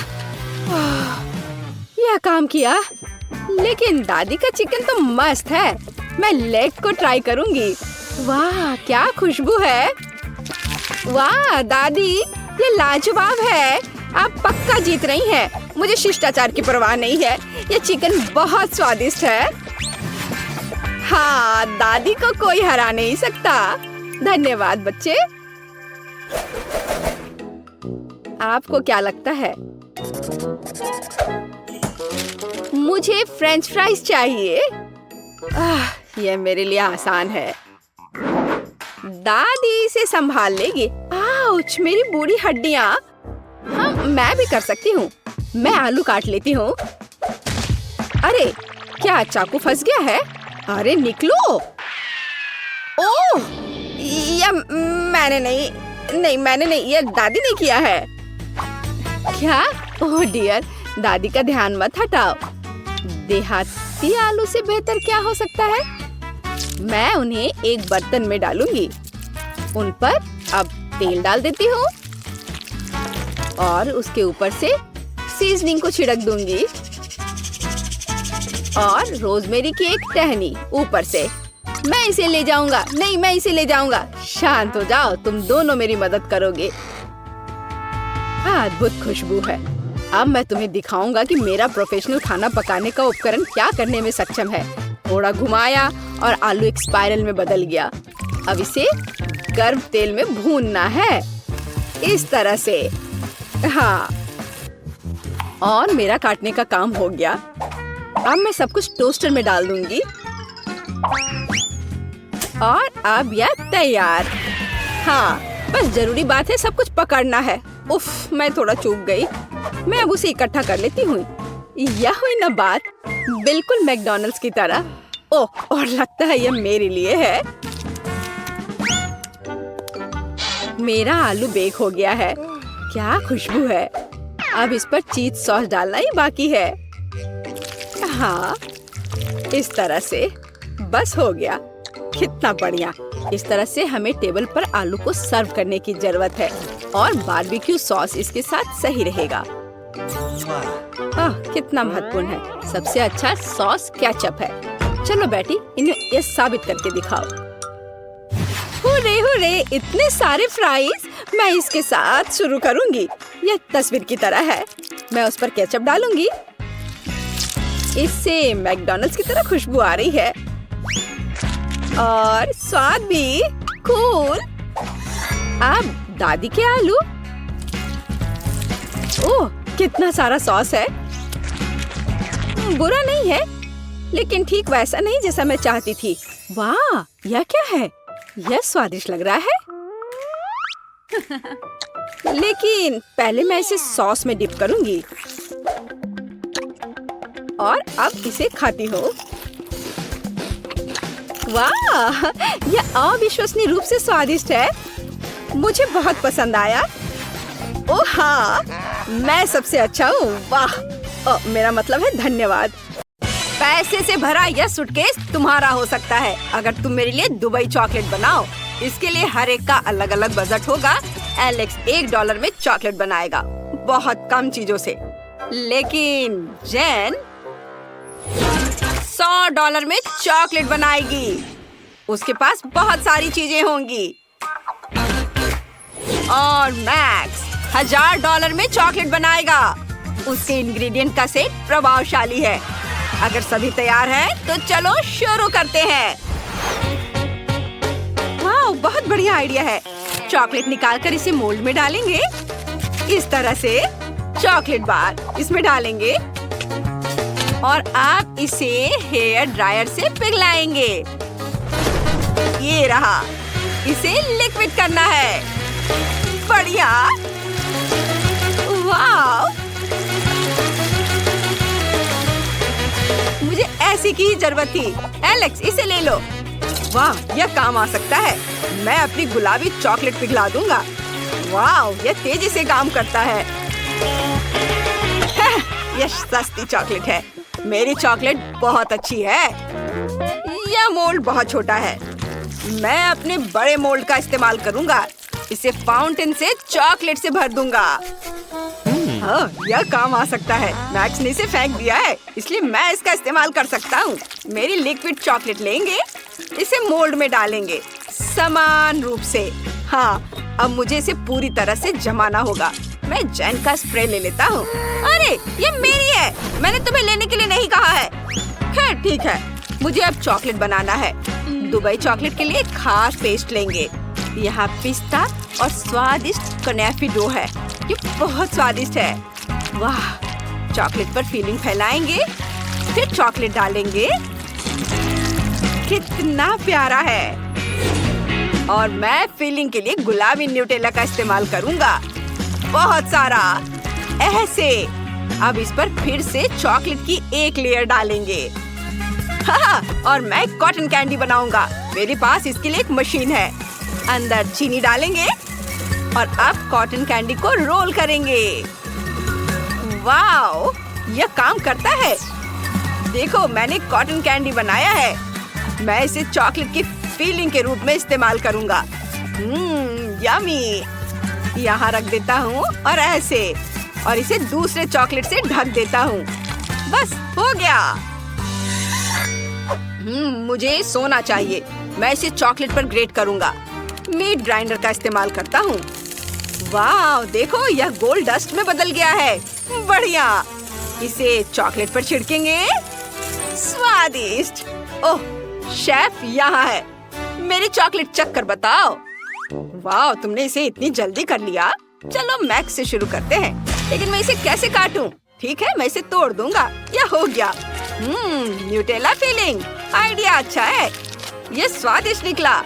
यह काम किया। लेकिन दादी का चिकन तो मस्त है। मैं लेग को ट्राई करूंगी। वाह, क्या खुशबू है। वाह दादी, ये लाजवाब है। आप पक्का जीत रही हैं। मुझे शिष्टाचार की परवाह नहीं है। ये चिकन बहुत स्वादिष्ट है। हाँ, दादी को कोई हरा नहीं सकता। धन्यवाद बच्चे। आपको क्या लगता है? मुझे फ्रेंच फ्राइज चाहिए। यह मेरे लिए आसान है। दादी इसे संभाल लेगी। आउच, मेरी बूढ़ी हड्डियाँ। हाँ, मैं भी कर सकती हूँ। मैं आलू काट लेती हूँ। अरे, क्या चाकू फंस गया है? अरे निकलो। ओह, यह मैंने नहीं, यह दादी ने किया है। क्या? ओह डियर, दादी का ध्यान मत हटाओ। देहाती आलू से बेहतर क्या हो सकता है? मैं उन्हें एक बर्तन में डालूंगी। उन पर अब तेल डाल देती हूँ और उसके ऊपर से सीजनिंग को छिड़क दूंगी और रोजमेरी की एक टहनी ऊपर से। मैं इसे ले जाऊंगा। नहीं, मैं इसे ले जाऊंगा। शांत हो जाओ, तुम दोनों मेरी मदद करोगे। अद्भुत खुशबू है। अब मैं तुम्हें दिखाऊंगा कि मेरा प्रोफेशनल खाना पकाने का उपकरण क्या करने में सक्षम है। थोड़ा घुमाया और आलू एक स्पाइरल में बदल गया। अब इसे गर्म तेल में भूनना है, इस तरह से। हाँ, और मेरा काटने का काम हो गया। अब मैं सब कुछ टोस्टर में डाल दूंगी। और अब यह तैयार। हाँ, बस जरूरी बात है सब कुछ पकड़ना है। उफ, मैं थोड़ा चूक गई। मैं अब उसे इकट्ठा कर लेती हूँ। यह हुई ना बात, बिल्कुल मैकडॉनल्ड्स की तरह। ओह, और लगता है यह मेरे लिए है। मेरा आलू बेक हो गया है। क्या खुशबू है। अब इस पर चीज सॉस डालना ही बाकी है। हाँ, इस तरह से बस हो गया। कितना बढ़िया। इस तरह से हमें टेबल पर आलू को सर्व करने की जरूरत है और बारबेक्यू सॉस इसके साथ सही रहेगा। कितना महत्वपूर्ण है। सबसे अच्छा सॉस केचप है। चलो बेटी, इन्हें ये साबित करके दिखाओ। हुर्रे हुर्रे, इतने सारे फ्राइज। मैं इसके साथ शुरू करूंगी। यह तस्वीर की तरह है। मैं उस पर केचप डालूंगी। इससे मैकडॉनल्ड्स की तरह खुशबू आ रही है और स्वाद भी कूल। अब दादी के आलू। ओह, कितना सारा सॉस है। बुरा नहीं है, लेकिन ठीक वैसा नहीं जैसा मैं चाहती थी। वाह, यह क्या है। यह स्वादिष्ट लग रहा है। लेकिन पहले मैं इसे सॉस में डिप करूंगी और अब इसे खाती हूँ। वाह, यह अविश्वसनीय रूप से स्वादिष्ट है। मुझे बहुत पसंद आया। ओह हाँ, मैं सबसे अच्छा हूँ। वाह, मेरा मतलब है धन्यवाद। पैसे से भरा यह सूटकेस तुम्हारा हो सकता है अगर तुम मेरे लिए दुबई चॉकलेट बनाओ। इसके लिए हर एक का अलग अलग बजट होगा। एलेक्स $1 में चॉकलेट बनाएगा, बहुत कम चीजों से। लेकिन जेन $100 में चॉकलेट बनाएगी। उसके पास बहुत सारी चीजें होंगी। और मैक्स $1000 में चॉकलेट बनाएगा। उसके इंग्रेडिएंट का सेट प्रभावशाली है। अगर सभी तैयार हैं, तो चलो शुरू करते हैं। वाह, बहुत बढ़िया आइडिया है। चॉकलेट निकालकर इसे मोल्ड में डालेंगे। इस तरह से चॉकलेट बार इसमें डालेंगे और आप इसे हेयर ड्रायर से पिघलाएंगे। ये रहा। इसे लिक्विड करना है। बढ़िया। वाह, मुझे ऐसी की जरूरत थी। एलेक्स, इसे ले लो। वाह, यह काम आ सकता है। मैं अपनी गुलाबी चॉकलेट पिघला दूंगा। वाह, यह तेजी से काम करता है। यह सस्ती चॉकलेट है। मेरी चॉकलेट बहुत अच्छी है। यह मोल्ड बहुत छोटा है। मैं अपने बड़े मोल्ड का इस्तेमाल करूंगा। इसे फाउंटेन से चॉकलेट से भर दूंगा। हाँ, यह काम आ सकता है। मैक्स ने इसे फेंक दिया है, इसलिए मैं इसका इस्तेमाल कर सकता हूँ। मेरी लिक्विड चॉकलेट लेंगे, इसे मोल्ड में डालेंगे समान रूप से। हाँ, अब मुझे इसे पूरी तरह से जमाना होगा। मैं जेन का स्प्रे ले लेता हूँ। अरे, ये मेरी है। मैंने तुम्हें लेने के लिए नहीं कहा है। खैर ठीक है, मुझे अब चॉकलेट बनाना है। दुबई चॉकलेट के लिए खास पेस्ट लेंगे। यहाँ पिस्ता और स्वादिष्ट कनेफी डो है। ये बहुत स्वादिष्ट है। वाह, चॉकलेट पर फिलिंग फैलाएंगे, फिर चॉकलेट डालेंगे। कितना प्यारा है। और मैं फिलिंग के लिए गुलाबी न्यूटेला का इस्तेमाल करूंगा, बहुत सारा। ऐसे। अब इस पर फिर से चॉकलेट की एक लेयर डालेंगे। हाँ, और मैं कॉटन कैंडी बनाऊंगा। मेरे पास इसके लिए एक मशीन है। अंदर चीनी डालेंगे और अब कॉटन कैंडी को रोल करेंगे। वाओ, यह काम करता है। देखो, मैंने कॉटन कैंडी बनाया है। मैं इसे चॉकलेट की फिलिंग के रूप में इस्तेमाल करूंगा। यम्मी। यहाँ रख देता हूँ और ऐसे, और इसे दूसरे चॉकलेट से ढक देता हूँ। बस हो गया। मुझे सोना चाहिए। मैं इसे चॉकलेट पर ग्रेट करूंगा। मीट ग्राइंडर का इस्तेमाल करता हूँ। वाह, देखो, यह गोल्ड डस्ट में बदल गया है। बढ़िया। इसे चॉकलेट पर छिड़केंगे। स्वादिष्ट। ओह, शेफ यहाँ है। मेरी चॉकलेट चख कर बताओ। वाह, तुमने इसे इतनी जल्दी कर लिया। चलो मैक्स से शुरू करते हैं। लेकिन मैं इसे कैसे काटूं? ठीक है, मैं इसे तोड़ दूंगा। यह हो गया। Nutella filling. आइडिया अच्छा है। ये स्वादिष्ट निकला।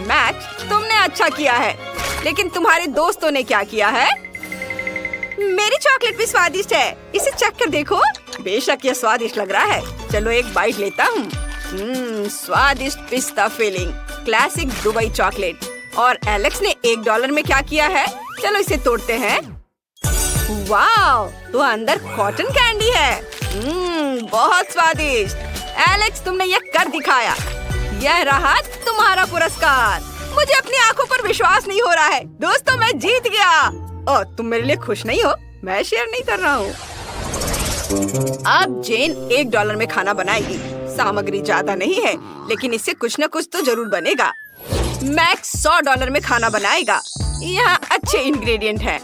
मैक्स, तुमने अच्छा किया है, लेकिन तुम्हारे दोस्तों ने क्या किया है? मेरी चॉकलेट भी स्वादिष्ट है, इसे चख कर देखो। बेशक यह स्वादिष्ट लग रहा है। चलो एक बाइट लेता हूँ। स्वादिष्ट पिस्ता फिलिंग, क्लासिक दुबई चॉकलेट। और एलेक्स ने $1 में क्या किया है? चलो इसे तोड़ते हैं। वाह, तो अंदर कॉटन कैंडी है। बहुत स्वादिष्ट। एलेक्स, तुमने यह कर दिखाया। यह रहा तुम्हारा पुरस्कार। मुझे अपनी आंखों पर विश्वास नहीं हो रहा है। दोस्तों, मैं जीत गया। ओह, तुम मेरे लिए खुश नहीं हो? मैं शेयर नहीं कर रहा हूँ। अब जेन $1 में खाना बनाएगी। सामग्री ज्यादा नहीं है, लेकिन इससे कुछ न कुछ तो जरूर बनेगा। मैक्स $100 में खाना बनाएगा। यहाँ अच्छे इंग्रेडिएंट हैं।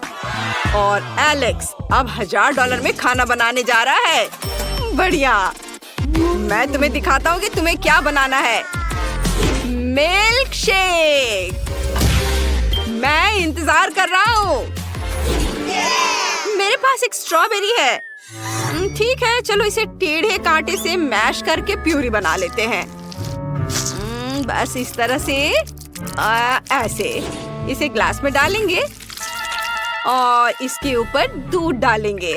और एलेक्स अब $1000 में खाना बनाने जा रहा है। बढ़िया। मैं तुम्हें दिखाता हूँ कि तुम्हें क्या बनाना है। Milk shake. मैं इंतजार कर रहा हूँ। मेरे पास एक स्ट्रॉबेरी है। ठीक है, चलो इसे टेढ़े कांटे से मैश करके प्यूरी बना लेते हैं। बस इस तरह से ऐसे इसे ग्लास में डालेंगे और इसके ऊपर दूध डालेंगे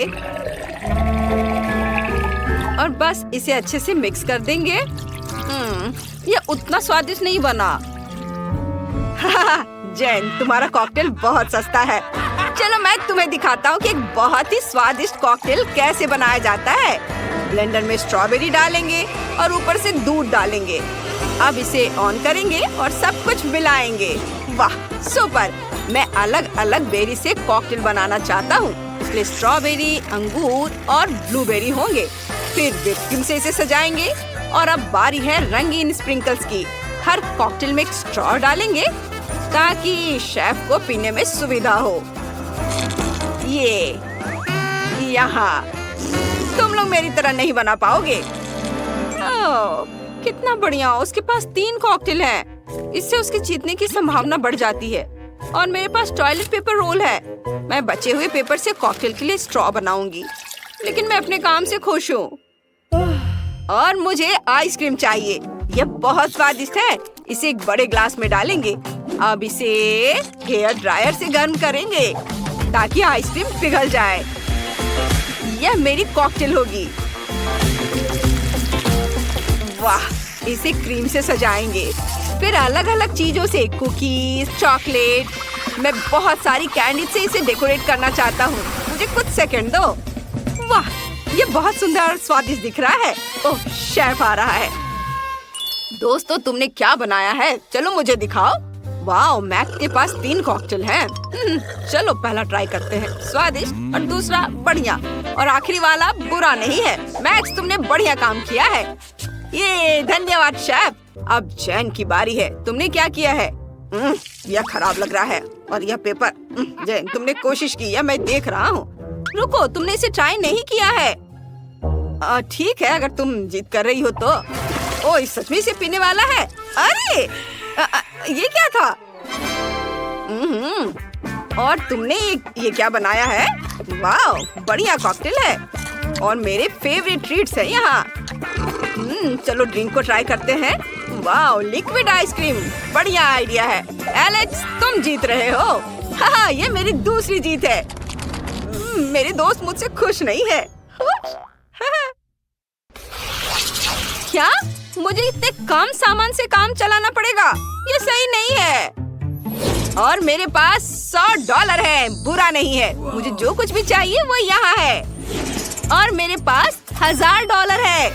और बस इसे अच्छे से मिक्स कर देंगे। ये उतना स्वादिष्ट नहीं बना। जेन, तुम्हारा कॉकटेल बहुत सस्ता है। चलो मैं तुम्हें दिखाता हूँ कि एक बहुत ही स्वादिष्ट कॉकटेल कैसे बनाया जाता है। ब्लेंडर में स्ट्रॉबेरी डालेंगे और ऊपर से दूध डालेंगे। अब इसे ऑन करेंगे और सब कुछ मिलाएंगे। वाह, सुपर। मैं अलग अलग बेरी से कॉकटेल बनाना चाहता हूँ, इसलिए स्ट्रॉबेरी, अंगूर और ब्लूबेरी होंगे। फिर व्हिप क्रीम से इसे सजाएंगे। और अब बारी है रंगीन स्प्रिंकल्स की। हर कॉकटेल में एक स्ट्रॉ डालेंगे ताकि शेफ को पीने में सुविधा हो। ये यहाँ तुम लोग मेरी तरह नहीं बना पाओगे। ओह, कितना बढ़िया। उसके पास 3 कॉकटेल हैं। इससे उसके जीतने की संभावना बढ़ जाती है। और मेरे पास टॉयलेट पेपर रोल है। मैं बचे हुए पेपर से कॉकटेल के लिए स्ट्रॉ बनाऊंगी, लेकिन मैं अपने काम से खुश हूँ। और मुझे आइसक्रीम चाहिए। यह बहुत स्वादिष्ट है। इसे एक बड़े ग्लास में डालेंगे। अब इसे हेयर ड्रायर से गर्म करेंगे ताकि आइसक्रीम पिघल जाए। यह मेरी कॉकटेल होगी। वाह, इसे क्रीम से सजाएंगे। फिर अलग अलग चीजों से, कुकीज, चॉकलेट। मैं बहुत सारी कैंडी से इसे डेकोरेट करना चाहता हूँ। मुझे कुछ सेकंड दो। वाह, ये बहुत सुंदर और स्वादिष्ट दिख रहा है। ओह, शेफ आ रहा है। दोस्तों, तुमने क्या बनाया है? चलो मुझे दिखाओ। वाह, मैक्स के पास 3 कॉकटेल हैं। चलो पहला ट्राई करते हैं। स्वादिष्ट और दूसरा बढ़िया और आखिरी वाला बुरा नहीं है। मैक्स, तुमने बढ़िया काम किया है। ये धन्यवाद शेफ। अब जेन की बारी है। तुमने क्या किया है? यह खराब लग रहा है। और यह पेपर। जेन, तुमने कोशिश की है, मैं देख रहा हूँ। रुको, तुमने इसे ट्राई नहीं किया है। ठीक है, अगर तुम जिद कर रही हो तो। ओह, इस सच में इसे पीने वाला है। अरे ये क्या था? और तुमने ये क्या बनाया है? वाह, बढ़िया कॉकटेल है और मेरे फेवरेट ट्रीट्स है यहाँ। चलो ड्रिंक को ट्राई करते हैं। वाह, लिक्विड आइसक्रीम, बढ़िया आइडिया है। एलेक्स, तुम जीत रहे हो। हाँ, ये मेरी दूसरी जीत है। मेरे दोस्त मुझसे खुश नहीं है। क्या? मुझे इतने कम सामान से काम चलाना पड़ेगा? ये सही नहीं है। और मेरे पास $100 है। बुरा नहीं है। मुझे जो कुछ भी चाहिए वो यहाँ है। और मेरे पास $1000 है।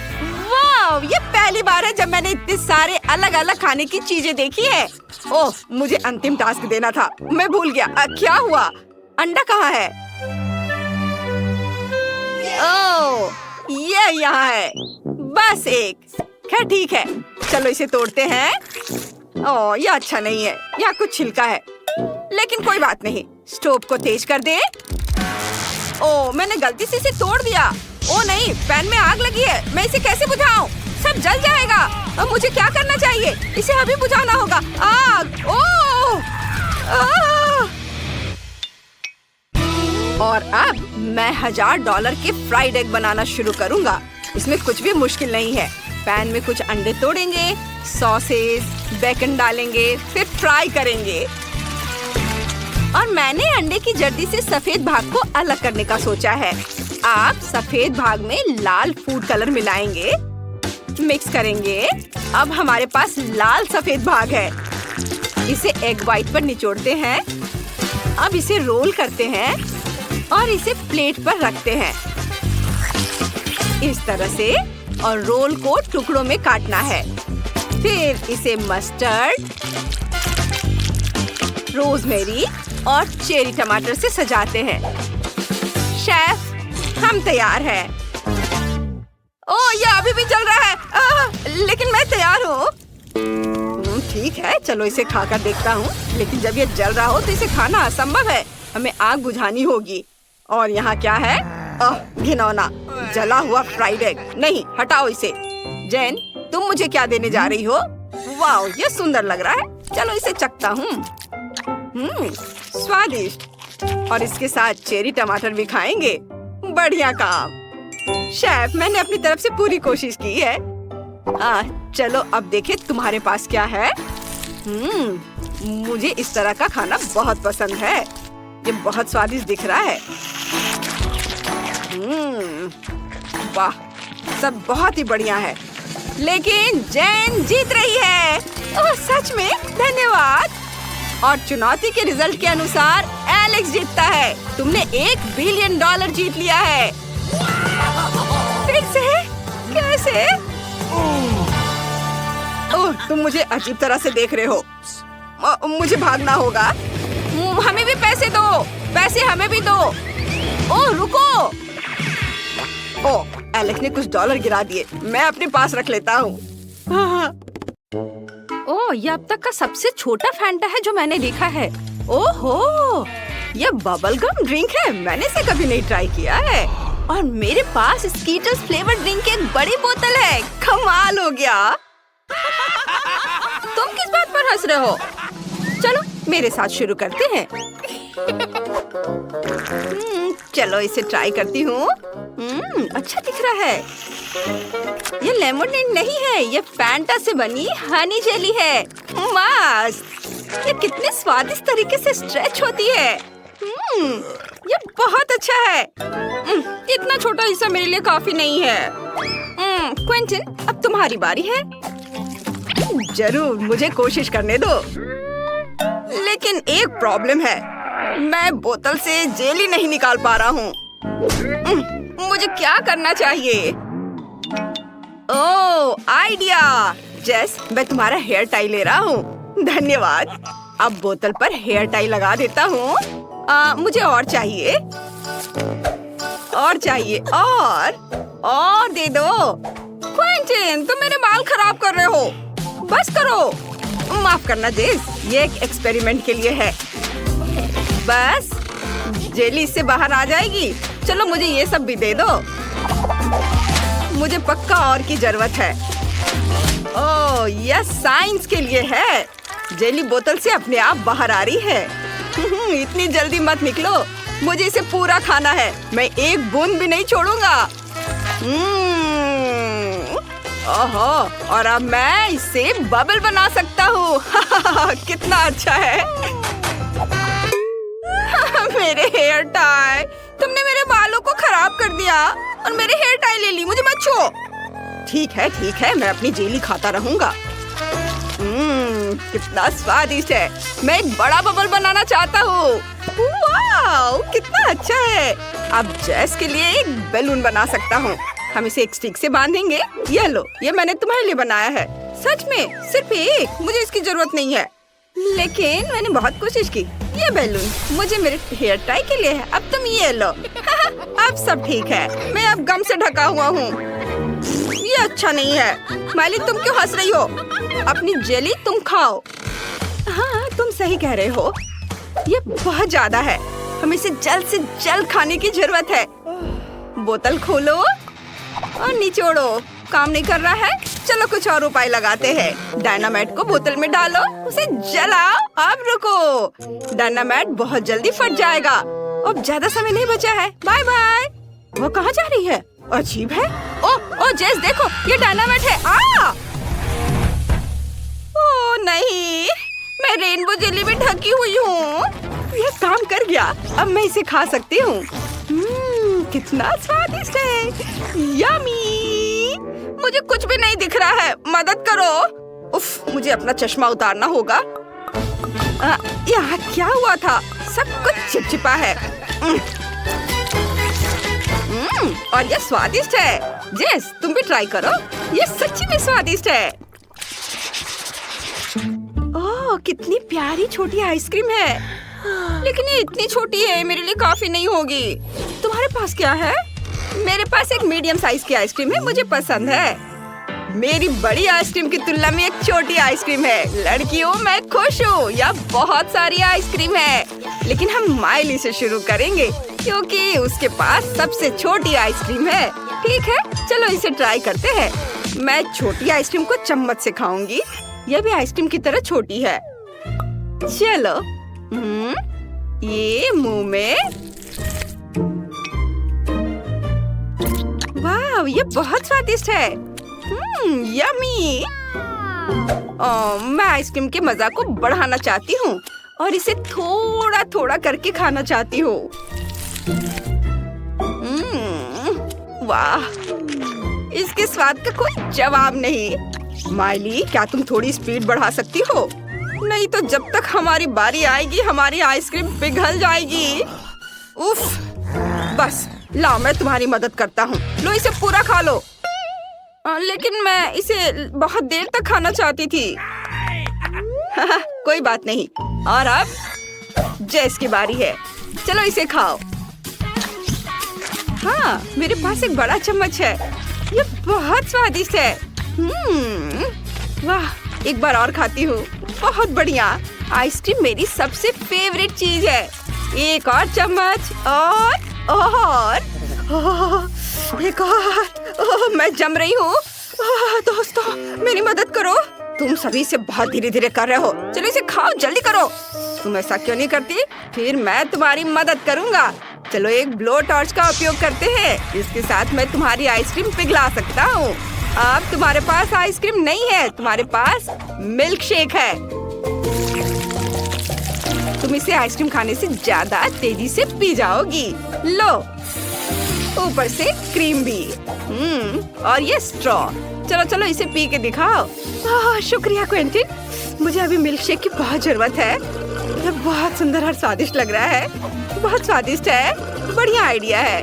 वाह, ये पहली बार है जब मैंने इतने सारे अलग अलग खाने की चीजें देखी है। ओह, मुझे अंतिम टास्क देना था, मैं भूल गया। क्या हुआ? अंडा कहाँ है? ओह, ये यहाँ है। बस एक। खैर ठीक है, चलो इसे तोड़ते हैं। ओह, ये अच्छा नहीं है। यहाँ कुछ छिलका है, लेकिन कोई बात नहीं। स्टोव को तेज कर दे। ओह, मैंने गलती से इसे तोड़ दिया। ओह नहीं, पैन में आग लगी है। मैं इसे कैसे बुझाऊं? सब जल जाएगा। अब मुझे क्या करना चाहिए? इसे अभी बुझाना होगा। आग! ओह! और अब मैं $1000 के फ्राइड एग बनाना शुरू करूंगा। इसमें कुछ भी मुश्किल नहीं है। पैन में कुछ अंडे तोड़ेंगे, सॉसेस, बेकन डालेंगे, फिर फ्राई करेंगे। और मैंने अंडे की जर्दी से सफेद भाग को अलग करने का सोचा है। आप सफेद भाग में लाल फूड कलर मिलाएंगे, मिक्स करेंगे। अब हमारे पास लाल सफेद भाग है। इसे एग व्हाइट पर निचोड़ते हैं। अब इसे रोल करते हैं और इसे प्लेट पर रखते हैं इस तरह से, और रोल को टुकड़ों में काटना है। फिर इसे मस्टर्ड, रोजमेरी और चेरी टमाटर से सजाते हैं। शेफ, हम तैयार हैं। ओह, ये अभी भी जल रहा है। लेकिन मैं तैयार हूँ। ठीक है, चलो इसे खाकर देखता हूँ। लेकिन जब ये जल रहा हो तो इसे खाना असंभव है। हमें आग बुझानी होगी। और यहाँ क्या है? घिनौना जला हुआ फ्राइड एग। नहीं, हटाओ इसे। जैन, तुम मुझे क्या देने जा रही हो? वाह, ये सुंदर लग रहा है। चलो इसे चखता हूँ। स्वादिष्ट। और इसके साथ चेरी टमाटर भी खाएंगे। बढ़िया काम शेफ, मैंने अपनी तरफ से पूरी कोशिश की है। चलो अब देखें तुम्हारे पास क्या है। मुझे इस तरह का खाना बहुत पसंद है। ये बहुत स्वादिष्ट दिख रहा है। वाह, सब बहुत ही बढ़िया है। लेकिन जैन जीत रही है। ओह, सच में? धन्यवाद। और चुनौती के रिजल्ट के अनुसार एलेक्स जीतता है। तुमने $1 बिलियन जीत लिया है। फिर से? कैसे? ओह, तुम मुझे अजीब तरह से देख रहे हो। मुझे भागना होगा। हमें भी पैसे दो। पैसे हमें भी दो। ओह, रुको। ओह, एलेक्स ने कुछ डॉलर गिरा दिए। मैं अपने पास रख लेता हूँ। ओह, ये अब तक का सबसे छोटा फैंटा है जो मैंने देखा है। ओहो, ये बबल गम ड्रिंक है। मैंने इसे कभी नहीं ट्राई किया है। और मेरे पास स्कीटर्स फ्लेवर ड्रिंक की एक बड़ी बोतल है। कमाल हो गया। तुम किस बात पर हंस रहे हो? चलो मेरे साथ शुरू करते हैं। चलो इसे ट्राई करती हूँ। अच्छा दिख रहा है। ये लेमोनेड नहीं है, ये फैंटा से बनी हनी जेली है। मस्त। ये कितने स्वादिष्ट तरीके से स्ट्रेच होती है। ये बहुत अच्छा है। इतना छोटा हिस्सा मेरे लिए काफी नहीं है। क्विंटन, अब तुम्हारी बारी है। जरूर, मुझे कोशिश करने दो। लेकिन एक प्रॉब्लम है। मैं बोतल से जेली नहीं निकाल पा रहा हूँ। मुझे क्या करना चाहिए? ओह, आइडिया। जेस, मैं तुम्हारा हेयर टाई ले रहा हूँ। धन्यवाद। अब बोतल पर हेयर टाई लगा देता हूँ। मुझे और चाहिए। और चाहिए। और दे दो। क्विंटन, तुम मेरे बाल खराब कर रहे हो। बस करो। माफ करना जेस, ये एक एक्सपेरिमेंट के लिए है। बस जेली इससे बाहर आ जाएगी। चलो मुझे ये सब भी दे दो। मुझे पक्का और की जरूरत है। ओह, यह साइंस के लिए है। जेली बोतल से अपने आप बाहर आ रही है। इतनी जल्दी मत निकलो। मुझे इसे पूरा खाना है। मैं एक बूंद भी नहीं छोड़ूंगा। ओहो, और अब मैं इससे बबल बना सकता हूँ। कितना अच्छा है। मेरे हेयर टाई। तुमने मेरे बालों को खराब कर दिया और मेरे हेयर टाई ले ली। मुझे मत छो। ठीक है, मैं अपनी जेली खाता रहूंगा। कितना स्वादिष्ट है। मैं एक बड़ा बबल बनाना चाहता हूँ। वाह, कितना अच्छा है। अब जेस के लिए एक बैलून बना सकता हूँ। हम इसे एक स्टिक से बांधेंगे। ये लो, ये मैंने तुम्हारे लिए बनाया है। सच में? सिर्फ एक? मुझे इसकी जरूरत नहीं है। लेकिन मैंने बहुत कोशिश की। ये बैलून मुझे मेरे हेयर टाई के लिए है। अब तुम ये लो। अब सब ठीक है। मैं अब गम से ढका हुआ हूँ। ये अच्छा नहीं है। माली, तुम क्यों हंस रही हो? अपनी जेली तुम खाओ। हाँ, तुम सही कह रहे हो। ये बहुत ज्यादा है। हमें इसे जल्द से जल्द खाने की जरूरत है। बोतल खोलो और निचोड़ो। काम नहीं कर रहा है। चलो कुछ और उपाय लगाते हैं। डायनामाइट को बोतल में डालो, उसे जलाओ। अब रुको, डायनामाइट बहुत जल्दी फट जाएगा। अब ज्यादा समय नहीं बचा है। Bye bye. वो कहाँ जा रही है? अजीब है। ओ जेस देखो, ये डायनामाइट है। आ! ओ नहीं, मैं रेनबो जेली में ढकी हुई हूँ। ये काम कर गया, अब मैं इसे खा सकती हूँ। कितना स्वादिष्ट है, यमी। मुझे कुछ भी नहीं दिख रहा है, मदद करो। उफ, मुझे अपना चश्मा उतारना होगा। यहाँ क्या हुआ था? सब कुछ चिपचिपा है। और ये स्वादिष्ट है। जेस, तुम भी ट्राई करो, ये सच्ची में स्वादिष्ट है। ओह, कितनी प्यारी छोटी आइसक्रीम है, लेकिन ये इतनी छोटी है, मेरे लिए काफी नहीं होगी। तुम्हारे पास क्या है? मेरे पास एक मीडियम साइज की आइसक्रीम है, मुझे पसंद है। मेरी बड़ी आइसक्रीम की तुलना में एक छोटी आइसक्रीम है। लड़कियों, मैं खुश हूँ, यहाँ बहुत सारी आइसक्रीम है, लेकिन हम माइली से शुरू करेंगे क्योंकि उसके पास सबसे छोटी आइसक्रीम है। ठीक है, चलो इसे ट्राई करते हैं। मैं छोटी आइसक्रीम को चम्मच से खाऊंगी। यह भी आइसक्रीम की तरह छोटी है। चलो, ये मुंह में। वाह, ये बहुत स्वादिष्ट है। यमी। मैं आइसक्रीम के मजा को बढ़ाना चाहती हूँ और इसे थोड़ा थोड़ा करके खाना चाहती हूँ। वाह, इसके स्वाद का कोई जवाब नहीं। माइली, क्या तुम थोड़ी स्पीड बढ़ा सकती हो? नहीं तो जब तक हमारी बारी आएगी हमारी आइसक्रीम पिघल जाएगी। उफ, बस लाओ, मैं तुम्हारी मदद करता हूँ। लो, इसे पूरा खा लो। लेकिन मैं इसे बहुत देर तक खाना चाहती थी। कोई बात नहीं। और अब जेस की बारी है, चलो इसे खाओ। हाँ, मेरे पास एक बड़ा चम्मच है, ये बहुत स्वादिष्ट है। वाह, एक बार और खाती हूँ। बहुत बढ़िया, आइसक्रीम मेरी सबसे फेवरेट चीज है। एक और चम्मच, और एक और। मैं जम रही हूँ। दोस्तों, मेरी मदद करो। तुम सभी से बहुत धीरे धीरे कर रहे हो। चलो इसे खाओ, जल्दी करो। तुम ऐसा क्यों नहीं करती? फिर मैं तुम्हारी मदद करूँगा। चलो एक ब्लो टॉर्च का उपयोग करते हैं। इसके साथ मैं तुम्हारी आइसक्रीम पिघला सकता हूँ। अब तुम्हारे पास आइसक्रीम नहीं है, तुम्हारे पास मिल्क शेक है। तुम इसे आइसक्रीम खाने से ज्यादा तेजी से पी जाओगी। लो, ऊपर से क्रीम भी। और ये स्ट्रॉ। चलो चलो इसे पी के दिखाओ। शुक्रिया क्वेंटिन, मुझे अभी मिल्क शेक की बहुत जरूरत है। ये बहुत सुंदर और स्वादिष्ट लग रहा है। बहुत स्वादिष्ट है, बढ़िया आइडिया है।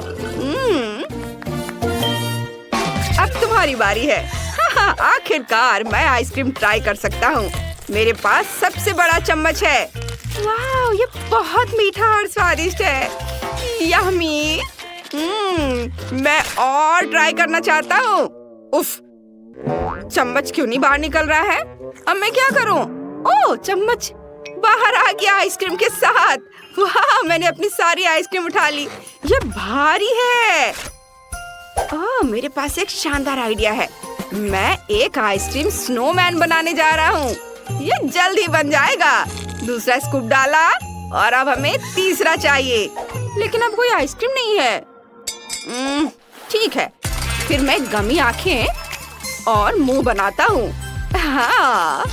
अब तुम्हारी बारी है। हाँ, आखिरकार मैं आइसक्रीम ट्राई कर सकता हूँ। मेरे पास सबसे बड़ा चम्मच है। वाह, ये बहुत मीठा और स्वादिष्ट है। यम्मी। मैं और ट्राई करना चाहता हूँ। उफ, चम्मच क्यों नहीं बाहर निकल रहा है? अब मैं क्या करूँ? ओह, चम्मच बाहर आ गया आइसक्रीम के साथ। वाह, मैंने अपनी सारी आइसक्रीम उठा ली। ये भारी है। ओह, मेरे पास एक शानदार आइडिया है। मैं एक आइसक्रीम स्नोमैन बनाने जा रहा हूँ। ये जल्द ही बन जाएगा। दूसरा स्कूप डाला और अब हमें तीसरा चाहिए, लेकिन अब कोई आइसक्रीम नहीं है। ठीक है, फिर मैं गमी आंखें और मुंह बनाता हूँ। हाँ,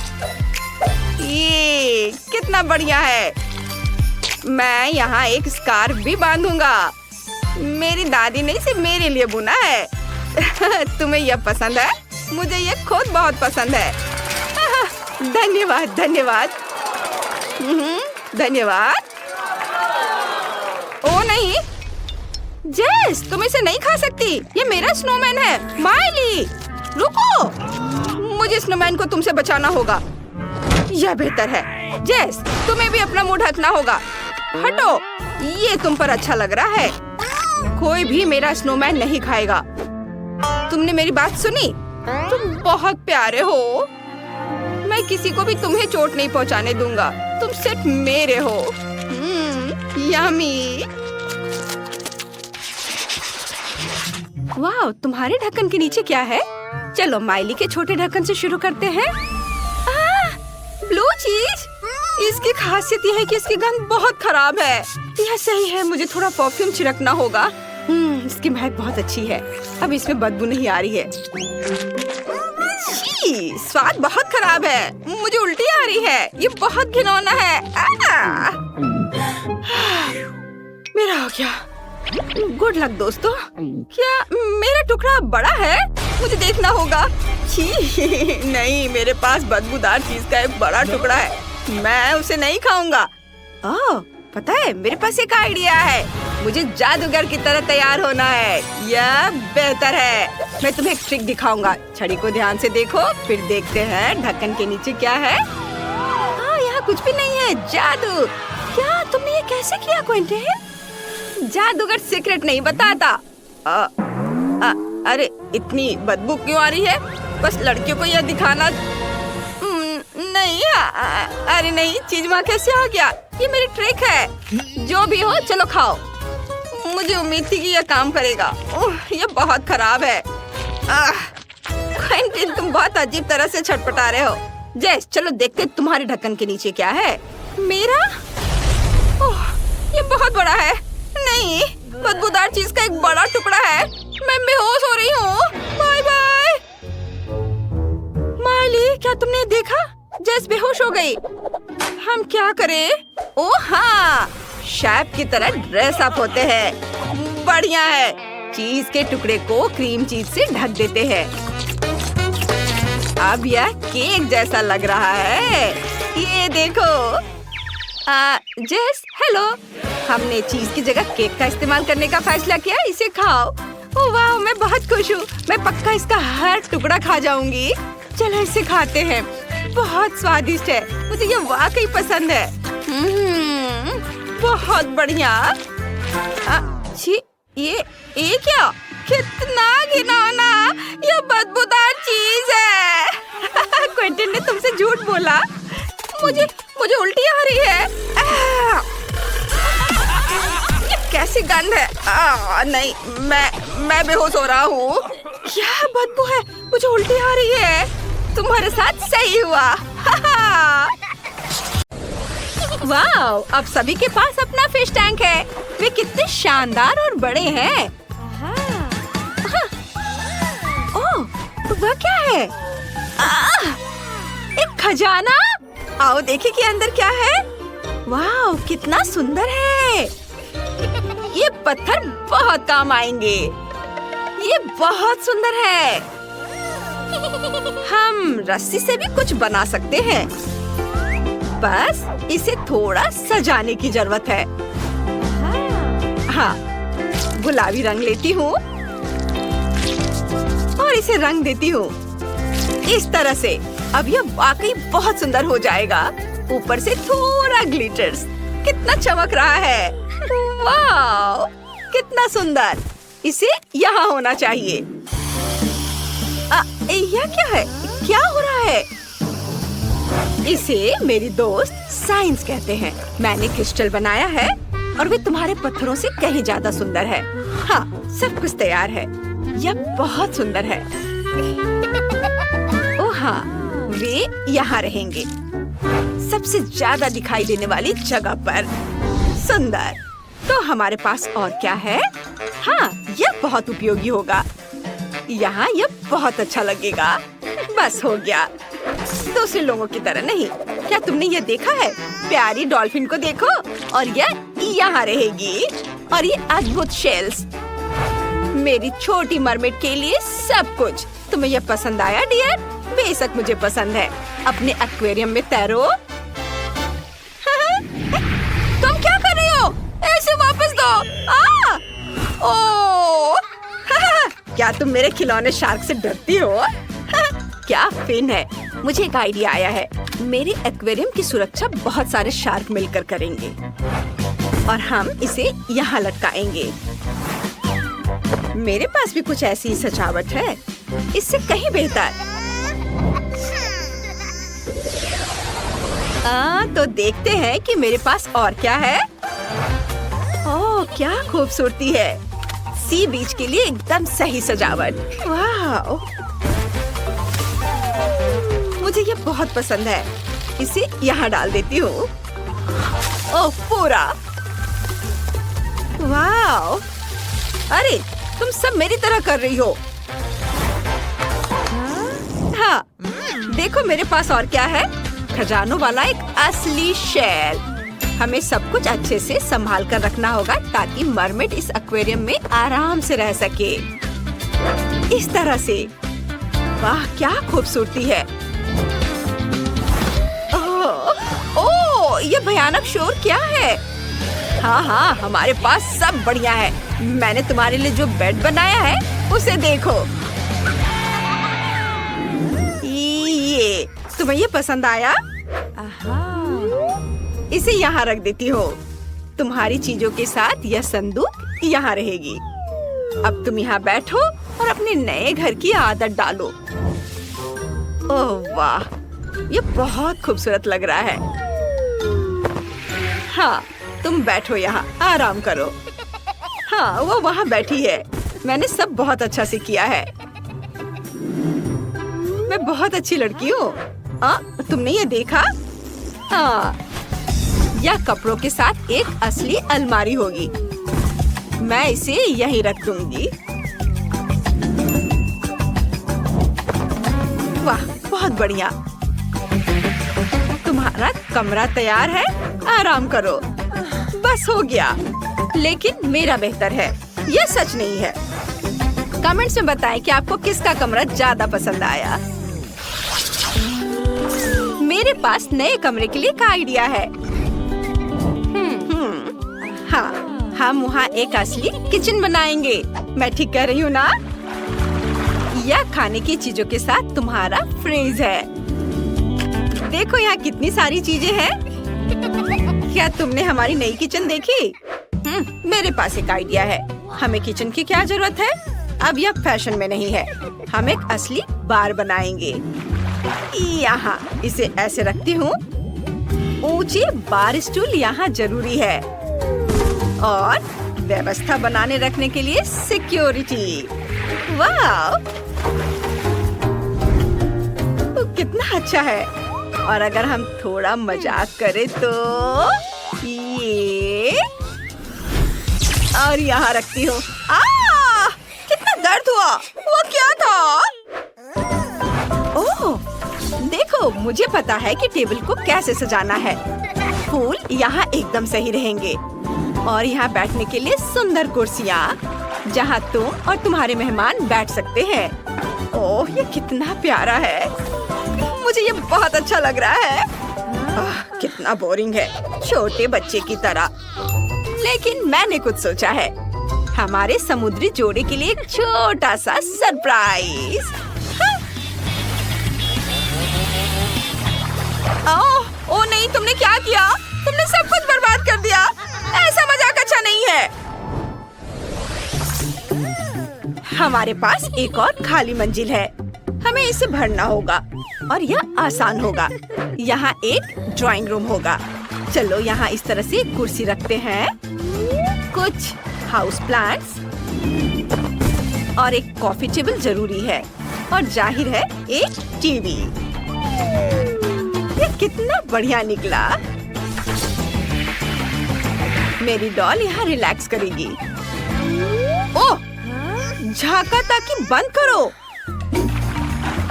ये कितना बढ़िया है। मैं यहाँ एक स्कार्फ भी बांधूंगा। मेरी दादी ने इसे मेरे लिए बुना है। तुम्हें यह पसंद है? मुझे यह खुद बहुत पसंद है। धन्यवाद धन्यवाद। धन्यवाद। ओ नहीं, जेस, तुम इसे नहीं खा सकती। ये मेरा स्नोमैन है। माइली, रुको, मुझे स्नोमैन को तुमसे बचाना होगा। यह बेहतर है। जेस, तुम्हें भी अपना मुंह ढकना होगा। हटो, ये तुम पर अच्छा लग रहा है। कोई भी मेरा स्नोमैन नहीं खाएगा। तुमने मेरी बात सुनी? तुम बहुत प्यारे हो। मैं किसी को भी तुम्हें चोट नहीं पहुंचाने दूंगा। तुम सिर्फ मेरे हो। यम्मी। वाह, तुम्हारे ढक्कन के नीचे क्या है? चलो माइली के छोटे ढक्कन से शुरू करते हैं। ब्लू चीज। इसकी खासियत यह है कि इसकी गंध बहुत खराब है। यह सही है, मुझे थोड़ा परफ्यूम छिड़कना होगा। इसकी महक बहुत अच्छी है। अब इसमें बदबू नहीं आ रही है। छी, स्वाद बहुत खराब है। मुझे उल्टी आ रही है। ये बहुत घिनौना है। मेरा हो गया। गुड लक दोस्तों। क्या मेरा टुकड़ा बड़ा है? मुझे देखना होगा। छी, नहीं, मेरे पास बदबूदार चीज का एक बड़ा टुकड़ा है। मैं उसे नहीं खाऊंगा। ओह, पता है, मेरे पास एक आइडिया है। मुझे जादूगर की तरह तैयार होना है। यह बेहतर है। मैं तुम्हें एक ट्रिक दिखाऊंगा। छड़ी को ध्यान से देखो, फिर देखते हैं ढक्कन के नीचे क्या है। हाँ, यहाँ कुछ भी नहीं है। जादू। क्या तुमने ये कैसे किया क्विंटन? जादूगर सीक्रेट नहीं बताता। अरे इतनी बदबू क्यों आ रही है? बस लड़कियों को यह दिखाना नहीं। अरे नहीं, चीज वहाँ कैसे आ गया? ये मेरी ट्रिक है। जो भी हो, चलो खाओ। मुझे उम्मीद थी कि यह काम करेगा। ये बहुत खराब है। क्विंटन, तुम बहुत अजीब तरह से छटपटा रहे हो। जेस, चलो देखते तुम्हारे ढक्कन के नीचे क्या है। मेरा? ओह, ये बहुत बड़ा है। नहीं, बदबूदार चीज का एक बड़ा टुकड़ा है। मैं बेहोश हो रही हूँ। Bye bye. माली, क्या तुमने देखा? जेस बेहोश हो गई। हम क्या करें? ओह हाँ, शेफ की तरह ड्रेस अप होते हैं। बढ़िया है। चीज के टुकड़े को क्रीम चीज से ढक देते हैं। अब यह केक जैसा लग रहा है। ये देखो। जेस, हेलो। हमने चीज की जगह केक का इस्तेमाल करने का फैसला किया। इसे खाओ। ओह वाह, मैं बहुत खुश हूँ। मैं पक्का इसका हर टुकड़ा खा जाऊंगी। चलो इसे खाते हैं। बहुत स्वादिष्ट है। मुझे ये वाकई पसंद है। बहुत बढ़िया। छी, ये क्या? कितना घिनौना। ये बदबूदार चीज है। क्विंटन ने तुमसे झूठ बोला। मुझे उल्टी आ रही है। ये कैसी गंध है? नहीं, मैं बेहोश हो रहा हूँ। क्या बदबू है? मुझे उल्टी आ रही है। तुम्हारे साथ सही हुआ। वाओ, अब सभी के पास अपना फिश टैंक है। वे कितने शानदार और बड़े हैं। ओह, वह क्या है? एक खजाना। आओ देखें कि अंदर क्या है। वाओ, कितना सुंदर है। ये पत्थर बहुत काम आएंगे। ये बहुत सुंदर है। हम रस्सी से भी कुछ बना सकते हैं। बस इसे थोड़ा सजाने की जरूरत है। हाँ, गुलाबी रंग लेती हूँ और इसे रंग देती हूँ इस तरह से। अब यह वाकई बहुत सुंदर हो जाएगा। ऊपर से थोड़ा ग्लिटर्स। कितना चमक रहा है। वाह, कितना सुंदर। इसे यहाँ होना चाहिए। यह क्या है? क्या हो रहा है? इसे मेरी दोस्त साइंस कहते हैं। मैंने क्रिस्टल बनाया है और वे तुम्हारे पत्थरों से कहीं ज्यादा सुंदर है। हाँ, सब कुछ तैयार है। यह बहुत सुंदर है। ओह हाँ, वे यहाँ रहेंगे, सबसे ज्यादा दिखाई देने वाली जगह पर। सुंदर। तो हमारे पास और क्या है? हाँ, यह बहुत उपयोगी होगा। यहाँ यह बहुत अच्छा लगेगा। बस हो गया। दूसरे लोगों की तरह नहीं। क्या तुमने ये देखा है? प्यारी डॉल्फिन को देखो। और यह यहाँ रहेगी। और ये अद्भुत शेल्स। मेरी छोटी मरमेड के लिए सब कुछ। तुम्हें यह पसंद आया डियर? बेशक मुझे पसंद है। अपने एक्वेरियम में तैरो। तुम क्या कर रही हो? ऐसे वापस दो। ओह, क्या तुम मेरे खिलौने शार्क से डरती हो? क्या फिन है। मुझे एक आइडिया आया है। मेरे एक्वेरियम की सुरक्षा बहुत सारे शार्क मिलकर करेंगे और हम इसे यहाँ लटकाएंगे। मेरे पास भी कुछ ऐसी ही सजावट है, इससे कहीं बेहतर। तो देखते हैं कि मेरे पास और क्या है। ओह, क्या खूबसूरती है। सी बीच के लिए एकदम सही सजावट। वाह, मुझे ये बहुत पसंद है। इसे यहाँ डाल देती हूँ। ओह, पूरा। वाह, अरे तुम सब मेरी तरह कर रही हो। हाँ, देखो मेरे पास और क्या है, खजानों वाला एक असली शेल। हमें सब कुछ अच्छे से संभाल कर रखना होगा ताकि मरमेड इस एक्वेरियम में आराम से रह सके। इस तरह से। वाह क्या खूबसूरती है। ओह, ये भयानक शोर क्या है? हाँ हाँ, हमारे पास सब बढ़िया है। मैंने तुम्हारे लिए जो बेड बनाया है उसे देखो। ये तुम्हें ये पसंद आया? इसे यहाँ रख देती हो। तुम्हारी चीजों के साथ यह संदूक यहाँ रहेगी। अब तुम यहाँ बैठो और अपने नए घर की आदत डालो। ओह वाह, ये बहुत खूबसूरत लग रहा है। हाँ, तुम बैठो यहाँ, आराम करो। हाँ, वो वहाँ बैठी है। मैंने सब बहुत अच्छा से किया है। मैं बहुत अच्छी लड़की हूँ। तुमने ये देखा? हाँ, यह कपड़ों के साथ एक असली अलमारी होगी। मैं इसे यहीं रख दूंगी। वाह, बहुत बढ़िया। तुम्हारा कमरा तैयार है, आराम करो। बस हो गया। लेकिन मेरा बेहतर है, यह सच नहीं है। कमेंट्स में बताएं कि आपको किसका कमरा ज्यादा पसंद आया। मेरे पास नए कमरे के लिए एक आइडिया है। हाँ, हम वहाँ एक असली किचन बनाएंगे। मैं ठीक कह रही हूँ ना? यह खाने की चीजों के साथ तुम्हारा फ्रिज है। देखो यहाँ कितनी सारी चीजें हैं। क्या तुमने हमारी नई किचन देखी? मेरे पास एक आइडिया है। हमें किचन की क्या जरूरत है? अब यह फैशन में नहीं है। हम एक असली बार बनाएंगे। यहाँ इसे ऐसे रखती हूँ। ऊंची बार स्टूल यहाँ जरूरी है और व्यवस्था बनाने रखने के लिए सिक्योरिटी। वाह, कितना अच्छा है। और अगर हम थोड़ा मजाक करें तो ये और यहाँ रखती हूँ। कितना दर्द हुआ। वो क्या था? ओह, देखो मुझे पता है कि टेबल को कैसे सजाना है। फूल यहाँ एकदम सही रहेंगे और यहाँ बैठने के लिए सुंदर कुर्सियाँ जहाँ तुम और तुम्हारे मेहमान बैठ सकते हैं। ओह, ये कितना प्यारा है। मुझे ये बहुत अच्छा लग रहा है। कितना बोरिंग है, छोटे बच्चे की तरह। लेकिन मैंने कुछ सोचा है। हमारे समुद्री जोड़े के लिए एक छोटा सा सरप्राइज। ओह नहीं, तुमने क्या किया? तुमने सब कुछ बर्बाद कर दिया। ऐसा मजाक अच्छा नहीं है। हमारे पास एक और खाली मंजिल है। हमें इसे भरना होगा और यह आसान होगा। यहाँ एक ड्राइंग रूम होगा। चलो यहाँ इस तरह से एक कुर्सी रखते हैं, कुछ हाउस प्लांट्स और एक कॉफी टेबल जरूरी है और जाहिर है एक टीवी। ये कितना बढ़िया निकला। मेरी डॉल यहाँ रिलैक्स करेगी। ओह, झांका ताकि बंद करो।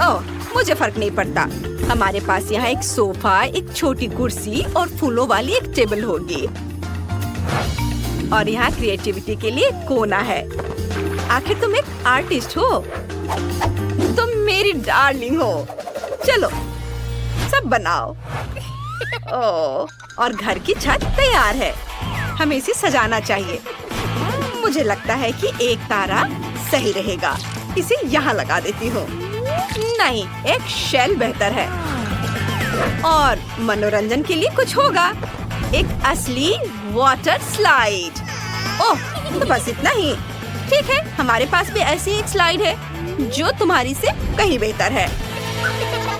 ओह, मुझे फर्क नहीं पड़ता। हमारे पास यहाँ एक सोफा, एक छोटी कुर्सी और फूलों वाली एक टेबल होगी। और यहाँ क्रिएटिविटी के लिए कोना है। आखिर तुम एक आर्टिस्ट हो। तुम मेरी डार्लिंग हो। चलो सब बनाओ। ओह, और घर की छत तैयार है। हमें इसे सजाना चाहिए। मुझे लगता है कि एक तारा सही रहेगा। इसे यहाँ लगा देती हूँ। नहीं, एक शेल बेहतर है। और मनोरंजन के लिए कुछ होगा। एक असली वाटर स्लाइड। ओह, तो बस इतना ही। ठीक है, हमारे पास भी ऐसी एक स्लाइड है जो तुम्हारी से कहीं बेहतर है।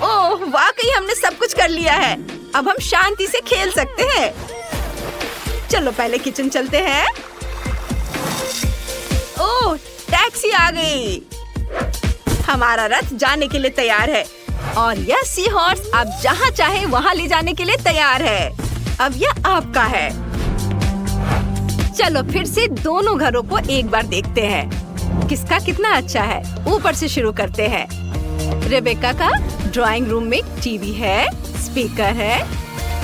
ओह, वाकई हमने सब कुछ कर लिया है। अब हम शांति से खेल सकते हैं। चलो पहले किचन चलते हैं। ओह, टैक्सी आ गई। हमारा रथ जाने के लिए तैयार है और यह सी हॉर्स आप जहाँ चाहे वहाँ ले जाने के लिए तैयार है। अब यह आपका है। चलो फिर से दोनों घरों को एक बार देखते हैं। किसका कितना अच्छा है। ऊपर से शुरू करते हैं। रेबेका का ड्राइंग रूम में टीवी है, स्पीकर है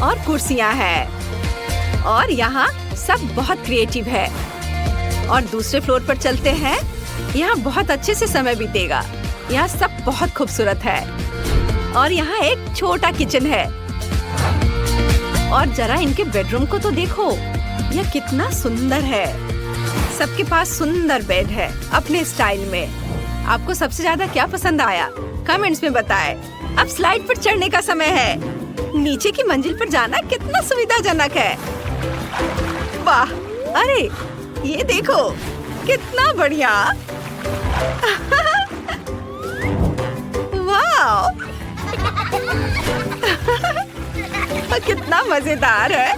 और कुर्सियां हैं और यहाँ सब बहुत क्रिएटिव है। और दूसरे फ्लोर पर चलते हैं। यहाँ बहुत अच्छे से समय बीतेगा। यहाँ सब बहुत खूबसूरत है और यहाँ एक छोटा किचन है। और जरा इनके बेडरूम को तो देखो, यह कितना सुंदर है। सबके पास सुंदर बेड है अपने स्टाइल में। आपको सबसे ज्यादा क्या पसंद आया? कमेंट्स में बताएं। अब स्लाइड पर चढ़ने का समय है। नीचे की मंजिल पर जाना कितना सुविधाजनक है। वाह, अरे ये देखो कितना बढ़िया। वाह कितना मजेदार है।